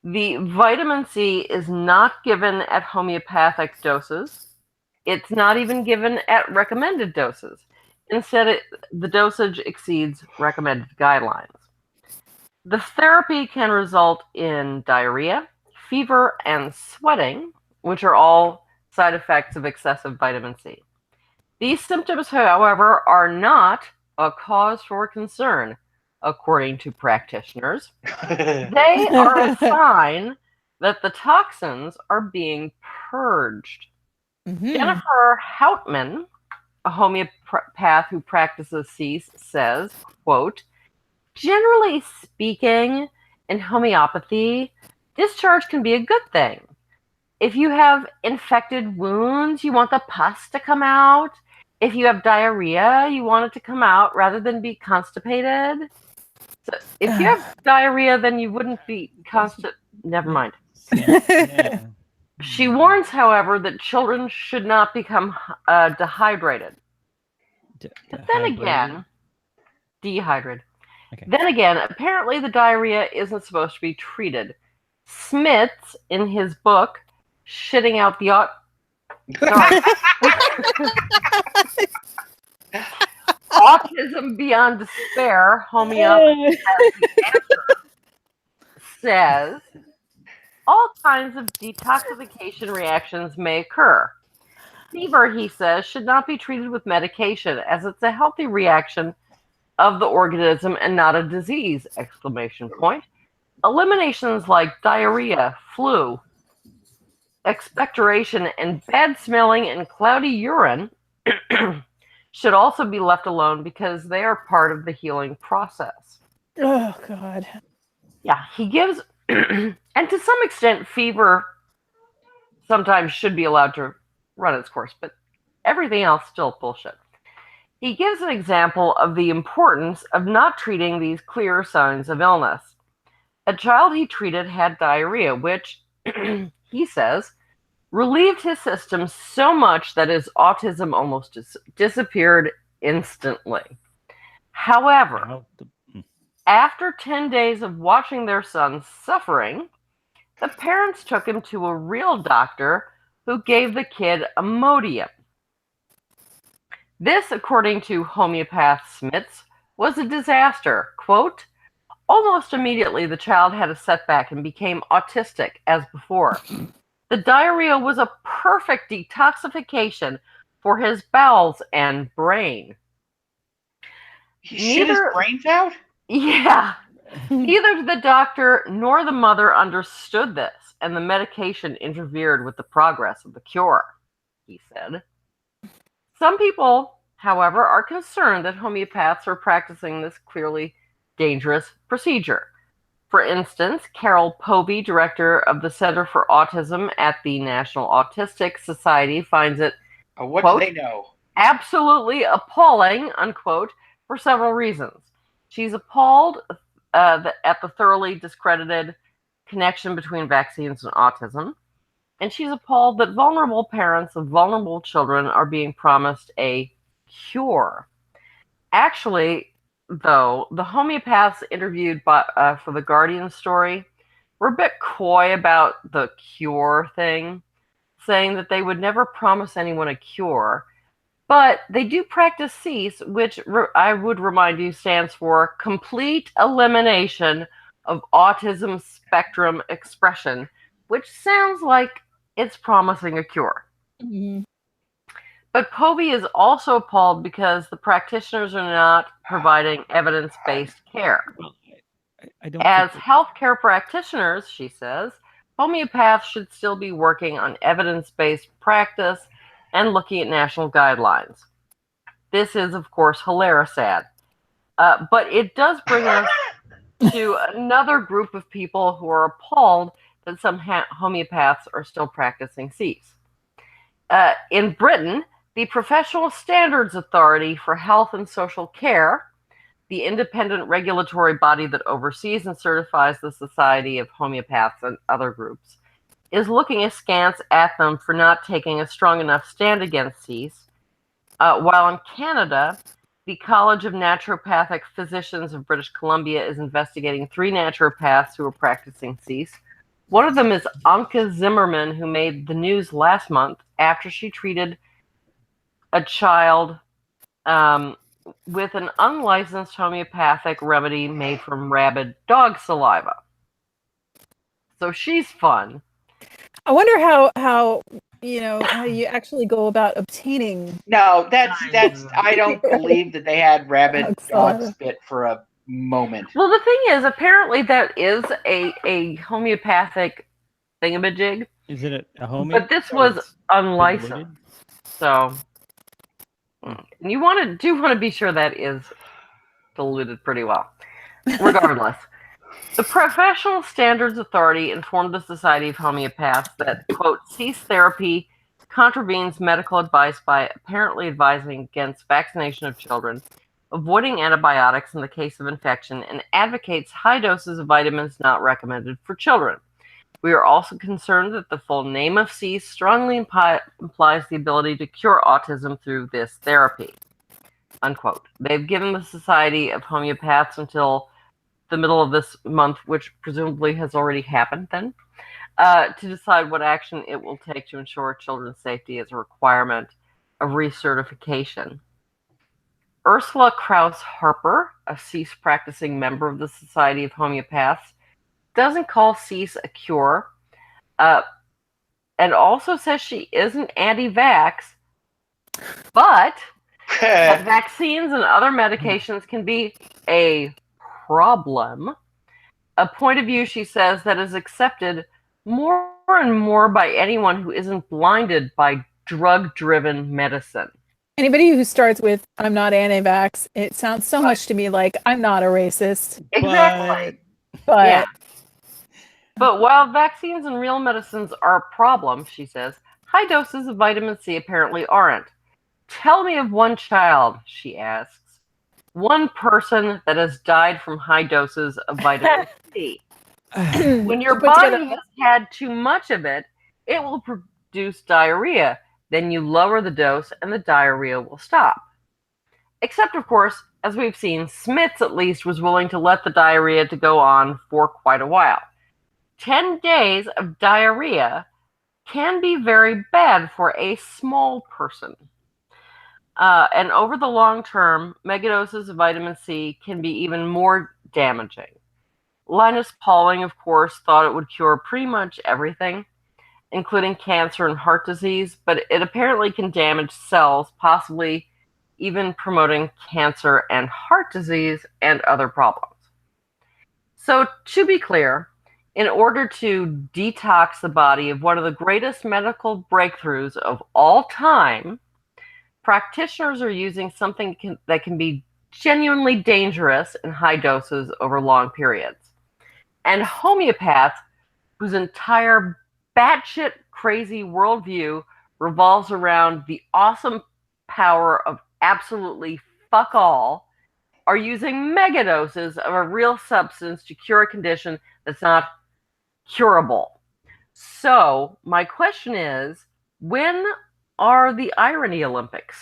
The vitamin C is not given at homeopathic doses. It's not even given at recommended doses. Instead, the dosage exceeds recommended guidelines. The therapy can result in diarrhea, fever, and sweating, which are all side effects of excessive vitamin C. These symptoms, however, are not a cause for concern, according to practitioners. They are a sign that the toxins are being purged. Mhm. Jennifer Houtman, a homeopath who practices cease, says, quote, generally speaking, in homeopathy, discharge can be a good thing. If you have infected wounds, you want the pus to come out. If you have diarrhea, you want it to come out rather than be constipated. So if you have diarrhea, then you wouldn't be Never mind. Yeah. She warns, however, that children should not become dehydrated. But then again, dehydrated. Okay. Then again, apparently the diarrhea isn't supposed to be treated. Smith, in his book, Shitting Out the Autism Beyond Despair, homeopathy says all kinds of detoxification reactions may occur. Fever, he says, should not be treated with medication as it's a healthy reaction of the organism and not a disease! Exclamation point. Eliminations like diarrhea, flu, expectoration, and bad smelling and cloudy urine should also be left alone because they are part of the healing process. Oh, God. Yeah, he gives, and to some extent, fever sometimes should be allowed to run its course, but everything else still bullshit. He gives an example of the importance of not treating these clear signs of illness. A child he treated had diarrhea, which, he says, relieved his system so much that his autism almost disappeared instantly. However, after 10 days of watching their son suffering, the parents took him to a real doctor who gave the kid Imodium. This, according to homeopath Smits, was a disaster. Quote, almost immediately the child had a setback and became autistic as before. The diarrhea was a perfect detoxification for his bowels and brain. He shit his brains out? Yeah. Neither the doctor nor the mother understood this, and the medication interfered with the progress of the cure, he said. Some people, however, are concerned that homeopaths are practicing this clearly dangerous procedure. For instance, Carol Povey, director of the Center for Autism at the National Autistic Society, finds it, what quote, do they know? Absolutely appalling, unquote, for several reasons. She's appalled at the thoroughly discredited connection between vaccines and autism, and she's appalled that vulnerable parents of vulnerable children are being promised a cure. Actually, though, the homeopaths interviewed for the Guardian story were a bit coy about the cure thing, saying that they would never promise anyone a cure, but they do practice cease, which I would remind you stands for complete elimination of autism spectrum expression, which sounds like it's promising a cure. Mhm. But Povey is also appalled because the practitioners are not providing evidence-based care. I don't As think healthcare practitioners, she says, homeopaths should still be working on evidence-based practice and looking at national guidelines. This is, of course, hilarious sad. But it does bring us to another group of people who are appalled that some homeopaths are still practicing cease. In Britain, the Professional Standards Authority for Health and Social Care, the independent regulatory body that oversees and certifies the Society of Homeopaths and other groups, is looking askance at them for not taking a strong enough stand against cease, while in Canada, the College of Naturopathic Physicians of British Columbia is investigating 3 naturopaths who are practicing cease. One of them is Anke Zimmerman, who made the news last month after she treated a child with an unlicensed homeopathic remedy made from rabid dog saliva. So she's fun. I wonder how you actually go about obtaining. No, that's I don't believe that they had rabid Dog dog saliva. spit for a moment. Well, the thing is, apparently that is a homeopathic thingamajig, Is it a homie? but this was unlicensed. So you do want to be sure that is diluted pretty well. Regardless, the Professional Standards Authority informed the Society of Homeopaths that, quote, cease therapy contravenes medical advice by apparently advising against vaccination of children, avoiding antibiotics in the case of infection, and advocates high doses of vitamins not recommended for children. We are also concerned that the full name of cease strongly implies the ability to cure autism through this therapy, unquote. They've given the Society of Homeopaths until the middle of this month, which presumably has already happened then, to decide what action it will take to ensure children's safety as a requirement of recertification. Ursula Krauss Harper, a cease practicing member of the Society of Homeopaths, doesn't call cease a cure, and also says she isn't anti-vax, but that vaccines and other medications can be a problem. A point of view, she says, that is accepted more and more by anyone who isn't blinded by drug-driven medicine. Anybody who starts with "I'm not anti-vax," it sounds so much to me like I'm not a racist. Exactly. But Yeah. But while vaccines and real medicines are a problem, she says, high doses of vitamin C apparently aren't. Tell me of one child, she asks. One person that has died from high doses of vitamin C. When your body has had too much of it, it will produce diarrhea. Then you lower the dose and the diarrhea will stop. Except, of course, as we've seen, Smith's at least was willing to let the diarrhea to go on for quite a while. 10 days of diarrhea can be very bad for a small person. And over the long term, megadoses of vitamin C can be even more damaging. Linus Pauling, of course, thought it would cure pretty much everything, including cancer and heart disease, but it apparently can damage cells, possibly even promoting cancer and heart disease and other problems. So, to be clear, in order to detox the body of one of the greatest medical breakthroughs of all time, practitioners are using something that can be genuinely dangerous in high doses over long periods. And homeopaths, whose entire batshit crazy worldview revolves around the awesome power of absolutely fuck all, are using megadoses of a real substance to cure a condition that's not curable. So, my question is, when are the Irony Olympics?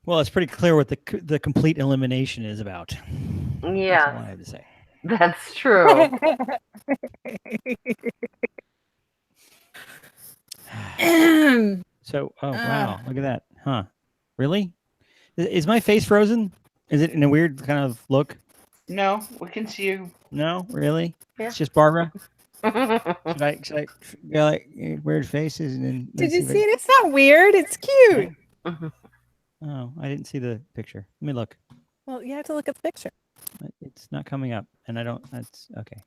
Well, it's pretty clear what the complete elimination is about. Yeah, that's all I have to say. That's true. So, oh wow, look at that, huh? Really? Is my face frozen? Is it in a weird kind of look? No, we can see you. No, really? Yeah. It's just Barbara. Should I go like weird faces and then? Did you see it? It's not weird. It's cute. Oh, I didn't see the picture. Let me look. Well, you have to look at the picture. It's not coming up, and I don't. That's okay.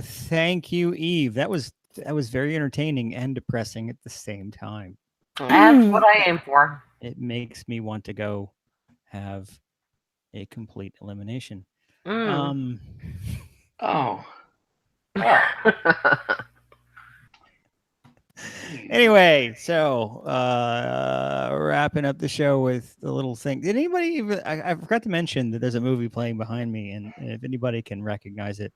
Thank you, Eve. That was very entertaining and depressing at the same time. That's what I aim for. It makes me want to go have a complete elimination. Oh. Anyway, so wrapping up the show with a little thing. Did anybody even? I forgot to mention that there's a movie playing behind me, and if anybody can recognize it,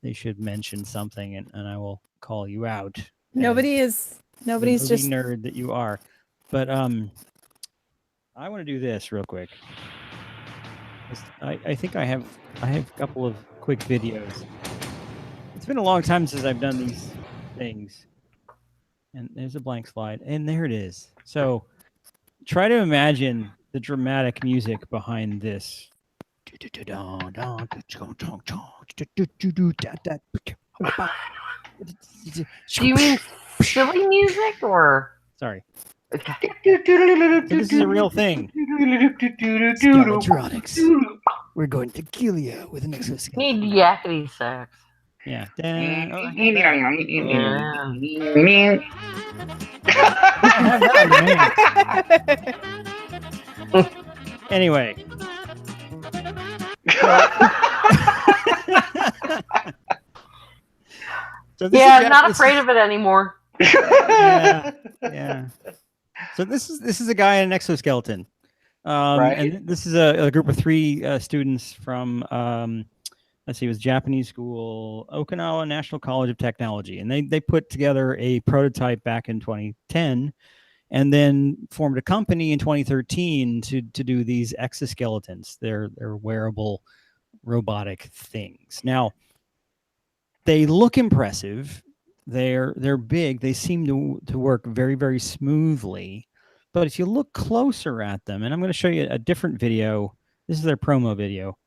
they should mention something, and I will call you out. Nobody is Nobody's the movie just nerd that you are. But I want to do this real quick. I think I have a couple of quick videos. It's been a long time since I've done these things. And there's a blank slide, and there it is. So try to imagine the dramatic music behind this. Do you mean silly music or? Sorry. Okay. So this is a real thing. Skeletronics. We're going to kill you with an exoskeleton. Need yakety sax. Yeah. Anyway. So this Yeah, is not afraid of it anymore. Yeah. So this is a guy in an exoskeleton. Right. And this is a group of 3 students from let's see, it was Japanese school, Okinawa National College of Technology, and they put together a prototype back in 2010, and then formed a company in 2013 to do these exoskeletons. They're wearable robotic things. Now, they look impressive. They're big. They seem to work very, very smoothly. But if you look closer at them, and I'm going to show you a different video. This is their promo video.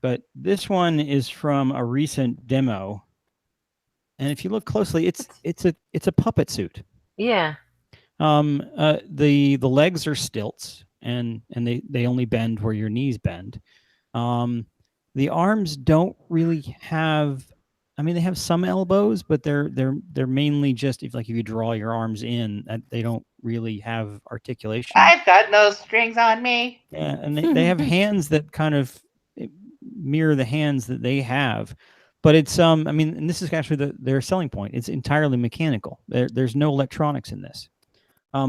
But this one is from a recent demo. And if you look closely, it's a puppet suit. Yeah. The legs are stilts, and they only bend where your knees bend. The arms don't really have. I mean, they have some elbows, but they're mainly just if you draw your arms in, they don't really have articulation. I've got no strings on me. Yeah, and they have hands that kind of mirror the hands that they have, but it's I mean, and this is actually their selling point. It's entirely mechanical. There's no electronics in this,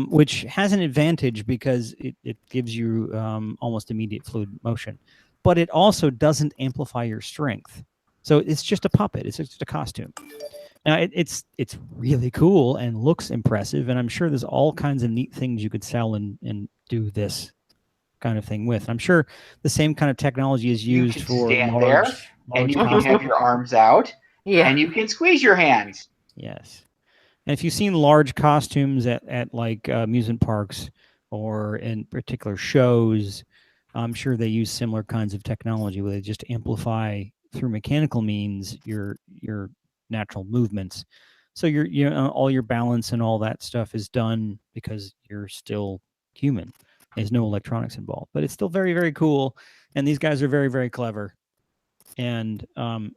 which has an advantage because it gives you almost immediate fluid motion, but it also doesn't amplify your strength. So it's just a puppet. It's just a costume. Now it's really cool and looks impressive, and I'm sure there's all kinds of neat things you could sell and do this kind of thing with. I'm sure the same kind of technology is used for stand large and you can costumes. have your arms out, Yeah. and you can squeeze your hands. Yes. And if you've seen large costumes at like amusement parks or in particular shows, I'm sure they use similar kinds of technology where they just amplify through mechanical means your natural movements. So all your balance and all that stuff is done because you're still human. There's no electronics involved, but it's still very, very cool. And these guys are very, very clever. And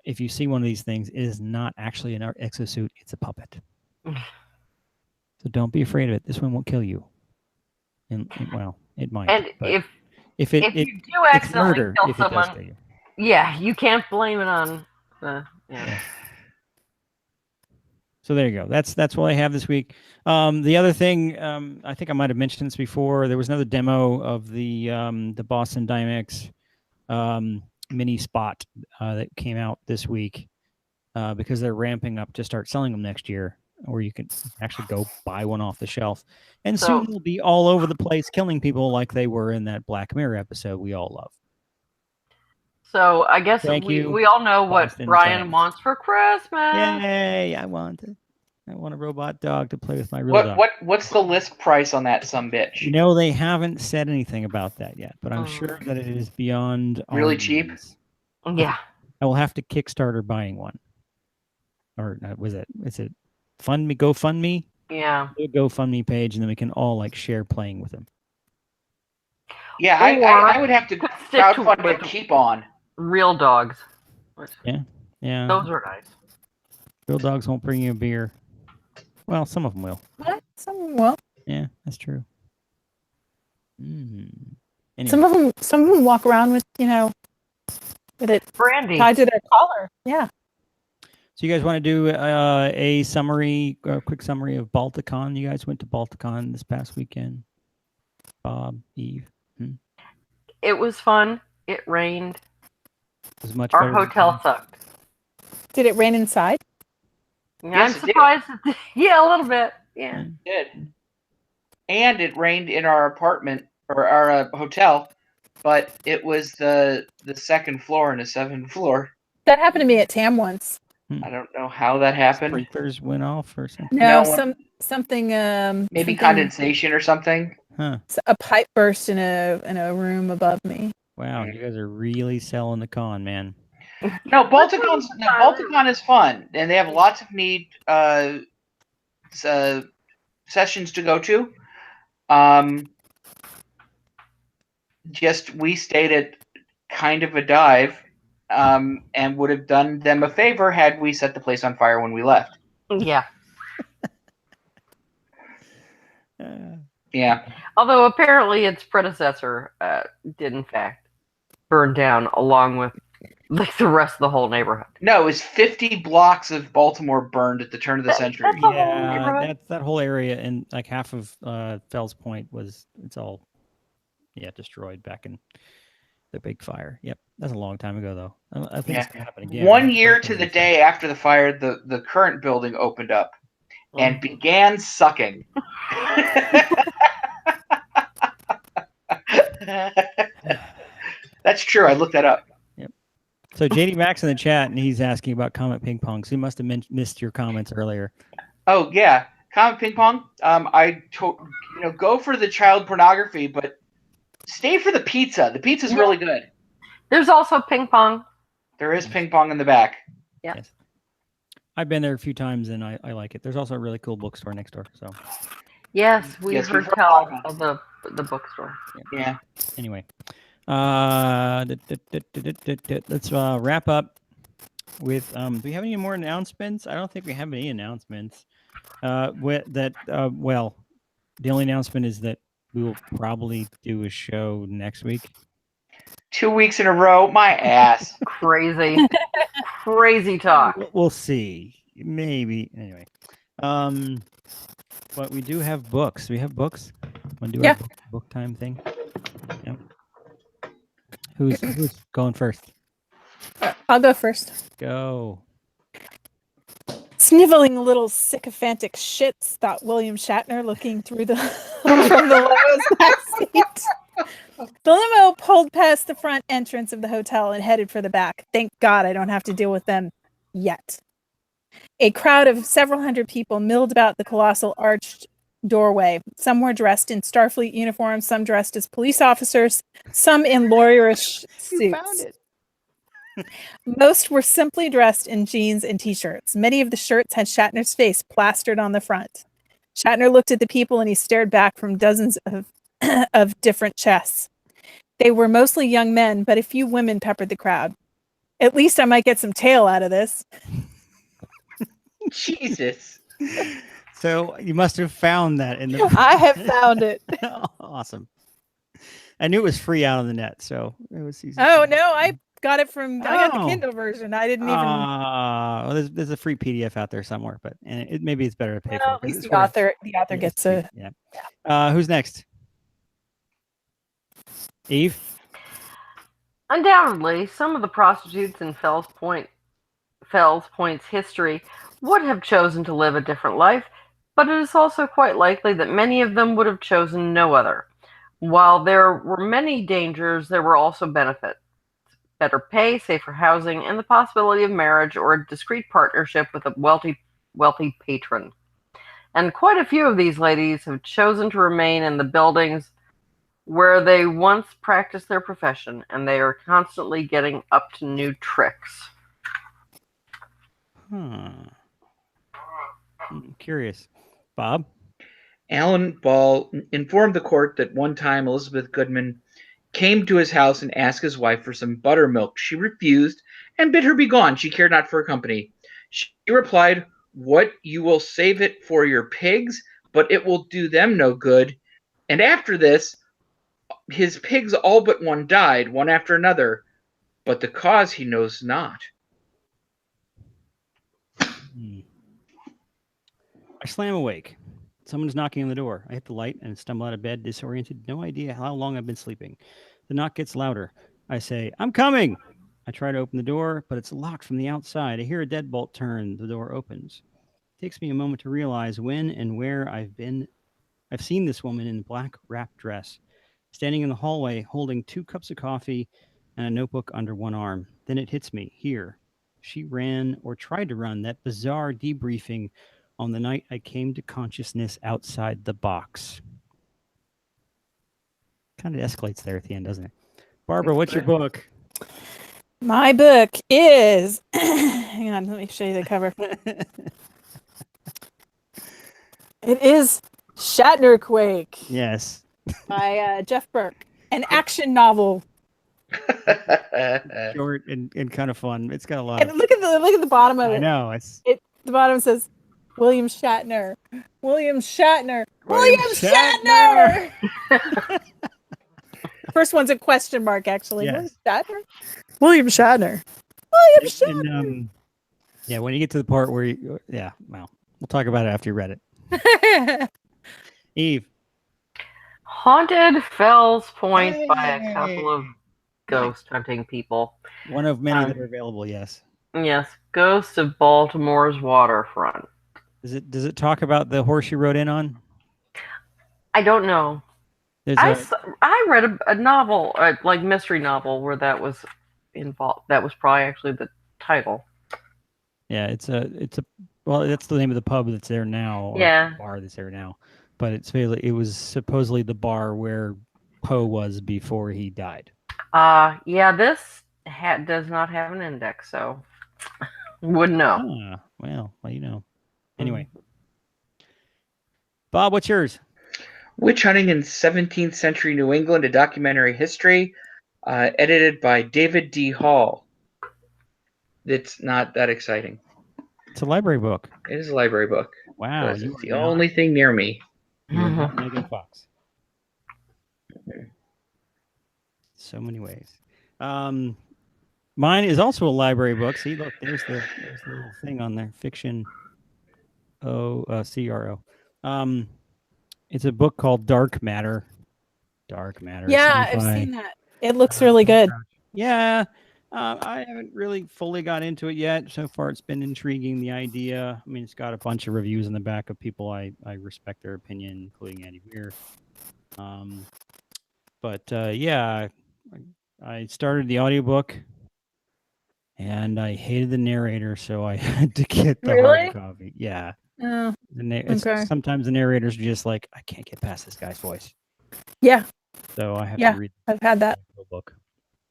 if you see one of these things, it is not actually an exosuit; it's a puppet. So don't be afraid of it. This one won't kill you. And well, it might. And but if it you do it's accidentally murder kill if it does someone, kill you. yeah, you can't blame it on the. Yeah. So there you go. That's what I have this week. The other thing, I think I might have mentioned this before. There was another demo of the Boston Dynamics mini spot that came out this week because they're ramping up to start selling them next year, or you can actually go buy one off the shelf. And soon they'll be all over the place killing people like they were in that Black Mirror episode we all love. So I guess we all know what Boston Brian Dynamics. wants for Christmas. Yay! I want a robot dog to play with my real dog. What's the list price on that sumbitch? You know, they haven't said anything about that yet, but I'm sure that it is beyond really our cheap. means. Yeah. I will have to Kickstarter buying one. Or was it? Is it GoFundMe? Yeah. Do a GoFundMe page, and then we can all share playing with them. Yeah, I would have to crowdfund to keep on. Real dogs. Yeah. Those are nice. Real dogs won't bring you a beer. Well, some of them will. What? Some will. Yeah, that's true. Anyway. Some of them walk around with with it brandy tied to their collar. Yeah. So you guys want to do a quick summary of Balticon? You guys went to Balticon this past weekend. Bob, Eve. It was fun. It rained. It was much Our better hotel sucked. Did it rain inside? I'm surprised. Yeah, a little bit. Yeah. It did. And it rained in our apartment or our hotel, but it was the second floor and a 7th floor. That happened to me at TAM once. I don't know how that happened. Sprinklers went off or something. No, No, something maybe something- condensation or something. Huh. a pipe burst in a room above me. Wow, you guys are really selling the con, man. No, Balticon is fun, and they have lots of neat sessions to go to. Just we stayed at kind of a dive, and would have done them a favor had we set the place on fire when we left. Yeah. Yeah. Although apparently its predecessor did in fact burn down along with like the rest of the whole neighborhood. No, it was 50 blocks of Baltimore burned at the turn of the century. That's the whole Yeah, neighborhood. that whole area and like half of Fells Point it's all destroyed back in the big fire. Yep, that's a long time ago though. I think it's gonna happen again. 1 year to the day after the fire, the current building opened up and began sucking. That's true. I looked that up. So JD Max in the chat, and he's asking about Comet Ping Pong. So he must have missed your comments earlier. Oh yeah, Comet Ping Pong. Go for the child pornography, but stay for the pizza. The pizza's really good. There's also ping pong. There is ping pong in the back. Yeah. Yes. I've been there a few times, and I like it. There's also a really cool bookstore next door. So Yes, we Yes, heard we've heard tell about of the bookstore. Yeah. anyway, let's wrap up with. Do we have any more announcements? I don't think we have any announcements. Well, the only announcement is that we will probably do a show next week. 2 weeks in a row. My ass. Crazy, crazy talk. We'll see. Maybe anyway. But we do have books. We have books. Want to do a book time thing? Yeah. Who's going first? I'll go first. Go. Sniveling little sycophantic shits, thought William Shatner, looking through from the limo's back seat. The limo pulled past the front entrance of the hotel and headed for the back. Thank God I don't have to deal with them yet. A crowd of several hundred people milled about the colossal arched doorway. Some were dressed in Starfleet uniforms, some dressed as police officers, some in lawyerish suits. You found it. Most were simply dressed in jeans and t-shirts. Many of the shirts had Shatner's face plastered on the front. Shatner looked at the people and he stared back from dozens of different chests. They were mostly young men, but a few women peppered the crowd. At least I might get some tail out of this. Jesus. So you must have found that in the. I have found it. Awesome. I knew it was free out on the net, so it was easy. Oh no, I got it from. I got the Oh. Kindle version. I didn't even. Well, there's a free PDF out there somewhere, but maybe it's better to pay Well, for at it. least the author gets a. Yeah. Who's next? Eve. Undoubtedly, some of the prostitutes in Fells Point's history would have chosen to live a different life, but it is also quite likely that many of them would have chosen no other. While there were many dangers, there were also benefits. Better pay, safer housing, and the possibility of marriage or a discreet partnership with a wealthy patron. And quite a few of these ladies have chosen to remain in the buildings where they once practiced their profession, and they are constantly getting up to new tricks. I'm curious. Bob? Alan Ball informed the court that one time Elizabeth Goodman came to his house and asked his wife for some buttermilk. She refused and bid her be gone. She cared not for her company. She replied, "What, you will save it for your pigs, but it will do them no good." And after this, his pigs all but one died, one after another, but the cause he knows not. I slam awake. Someone's knocking on the door. I hit the light and stumble out of bed, disoriented, no idea how long I've been sleeping. The knock gets louder. I say, "I'm coming!" I try to open the door, but it's locked from the outside. I hear a deadbolt turn. The door opens. takes me a moment to realize when and where I've seen this woman in a black wrap dress, standing in the hallway holding 2 cups of coffee and a notebook under one arm. Then it hits me. Here. She ran or tried to run that bizarre debriefing on the night I came to consciousness outside the box. Kind of escalates there at the end, doesn't it? Barbara, what's your book? My book is. Hang on, let me show you the cover. It is Shatner Quake Yes. by Jeff Burke, an action novel. Short and kind of fun. It's got a lot And of. look at the bottom of I it. know. It's The bottom says William Shatner. William Shatner. William Shatner. First one's a question mark, actually. Yes. William Shatner. William Shatner. And, yeah, when you get to the part where you. Yeah, well, we'll talk about it after you read it. Eve. Haunted Fells Point by a couple of ghost hunting people. One of many that are available, yes. Yes, Ghosts of Baltimore's Waterfront. Does it talk about the horse you rode in on? I don't know. I read a novel, like mystery novel, where that was involved. That was probably actually the title. Yeah, it's a well, that's the name of the pub that's there now. Or Yeah. bar that's there now. But it was supposedly the bar where Poe was before he died. Yeah, this does not have an index, so wouldn't know. Well, you know. Anyway. Bob, what's yours? Witch Hunting in 17th Century New England, a documentary history, edited by David D. Hall. It's not that exciting. It's a library book. It is a library book. Wow. It's the only thing near me. You're not Megan Fox. So many ways. Mine is also a library book. See, look, there's the little thing on there. Fiction. CRO. It's a book called Dark Matter. Dark Matter. Yeah, I've seen that. It looks really good. Yeah. I haven't really fully got into it yet. So far, it's been intriguing, the idea. I mean, it's got a bunch of reviews in the back of people I respect their opinion, including Andy Weir. Yeah, I started the audiobook, and I hated the narrator, so I had to get the hard copy. Yeah. Oh, okay. Sometimes the narrators are just like, I can't get past this guy's voice. Yeah. So I have to read I've had that. the book.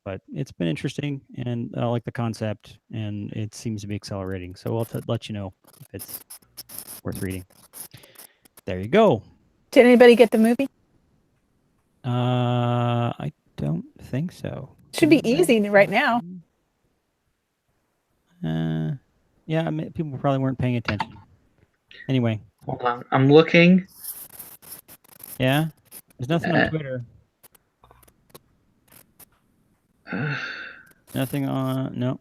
But it's been interesting, and I like the concept, and it seems to be accelerating. So I'll let you know if it's worth reading. There you go. Did anybody get the movie? I don't think so. Should be easy right now. Yeah, people probably weren't paying attention. Anyway. Hold on. I'm looking. Yeah? There's nothing on Twitter. Nothing on. No.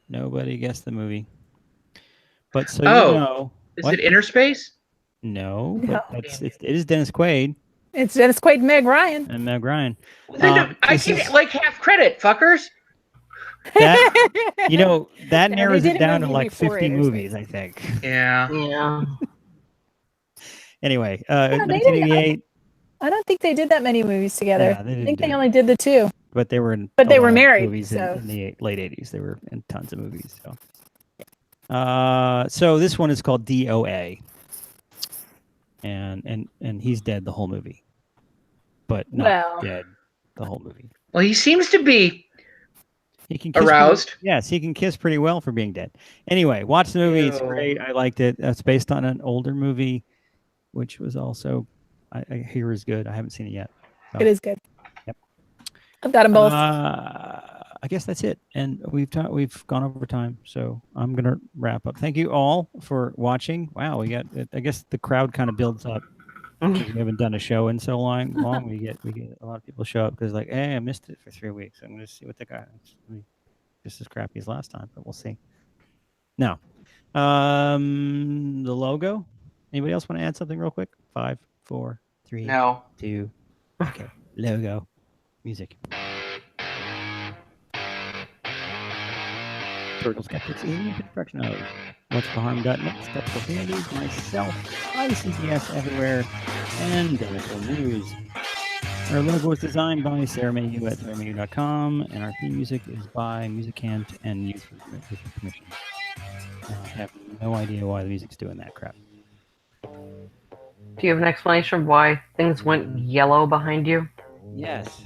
Nobody guessed the movie. But so you know. Is it Inner Space? No, but it is Dennis Quaid. It's Dennis Quaid and Meg Ryan. I get like half credit, fuckers. That narrows it down to like 50 movies, I think. Yeah. Anyway, 1988. I don't think they did that many movies together. Yeah, I think they only did the 2. But they were in. But they were married. Movies so. in the late 80s, they were in tons of movies. So this one is called DOA, and he's dead the whole movie, but not dead the whole movie. Well, he seems to be. He can kiss aroused. Yes, he can kiss pretty well for being dead. Anyway, watch the movie. It's great. I liked it. It's based on an older movie, which was also I hear is good. I haven't seen it yet. So. It is good. Yep. I've got them both. I guess that's it. And we've gone over time, so I'm gonna wrap up. Thank you all for watching. Wow, I guess the crowd kind of builds up. We haven't done a show in so long. We get a lot of people show up because like, hey, I missed it for 3 weeks. I'm gonna see what the guy. Just as crappy as last time, but we'll see. Now, the logo. Anybody else want to add something real quick? 5, 4, 3, 2. Okay, logo, music. Turtle Skeptics in construction of what'stheharm.net, Skeptical Communities, myself, ICBS Everywhere, and Dental News. Our logo is designed by Sarah Mayhew at sarahmayhew.com, and our theme music is by Musicant and used for the Commission. I have no idea why the music's doing that crap. Do you have an explanation of why things went yellow behind you? Yes.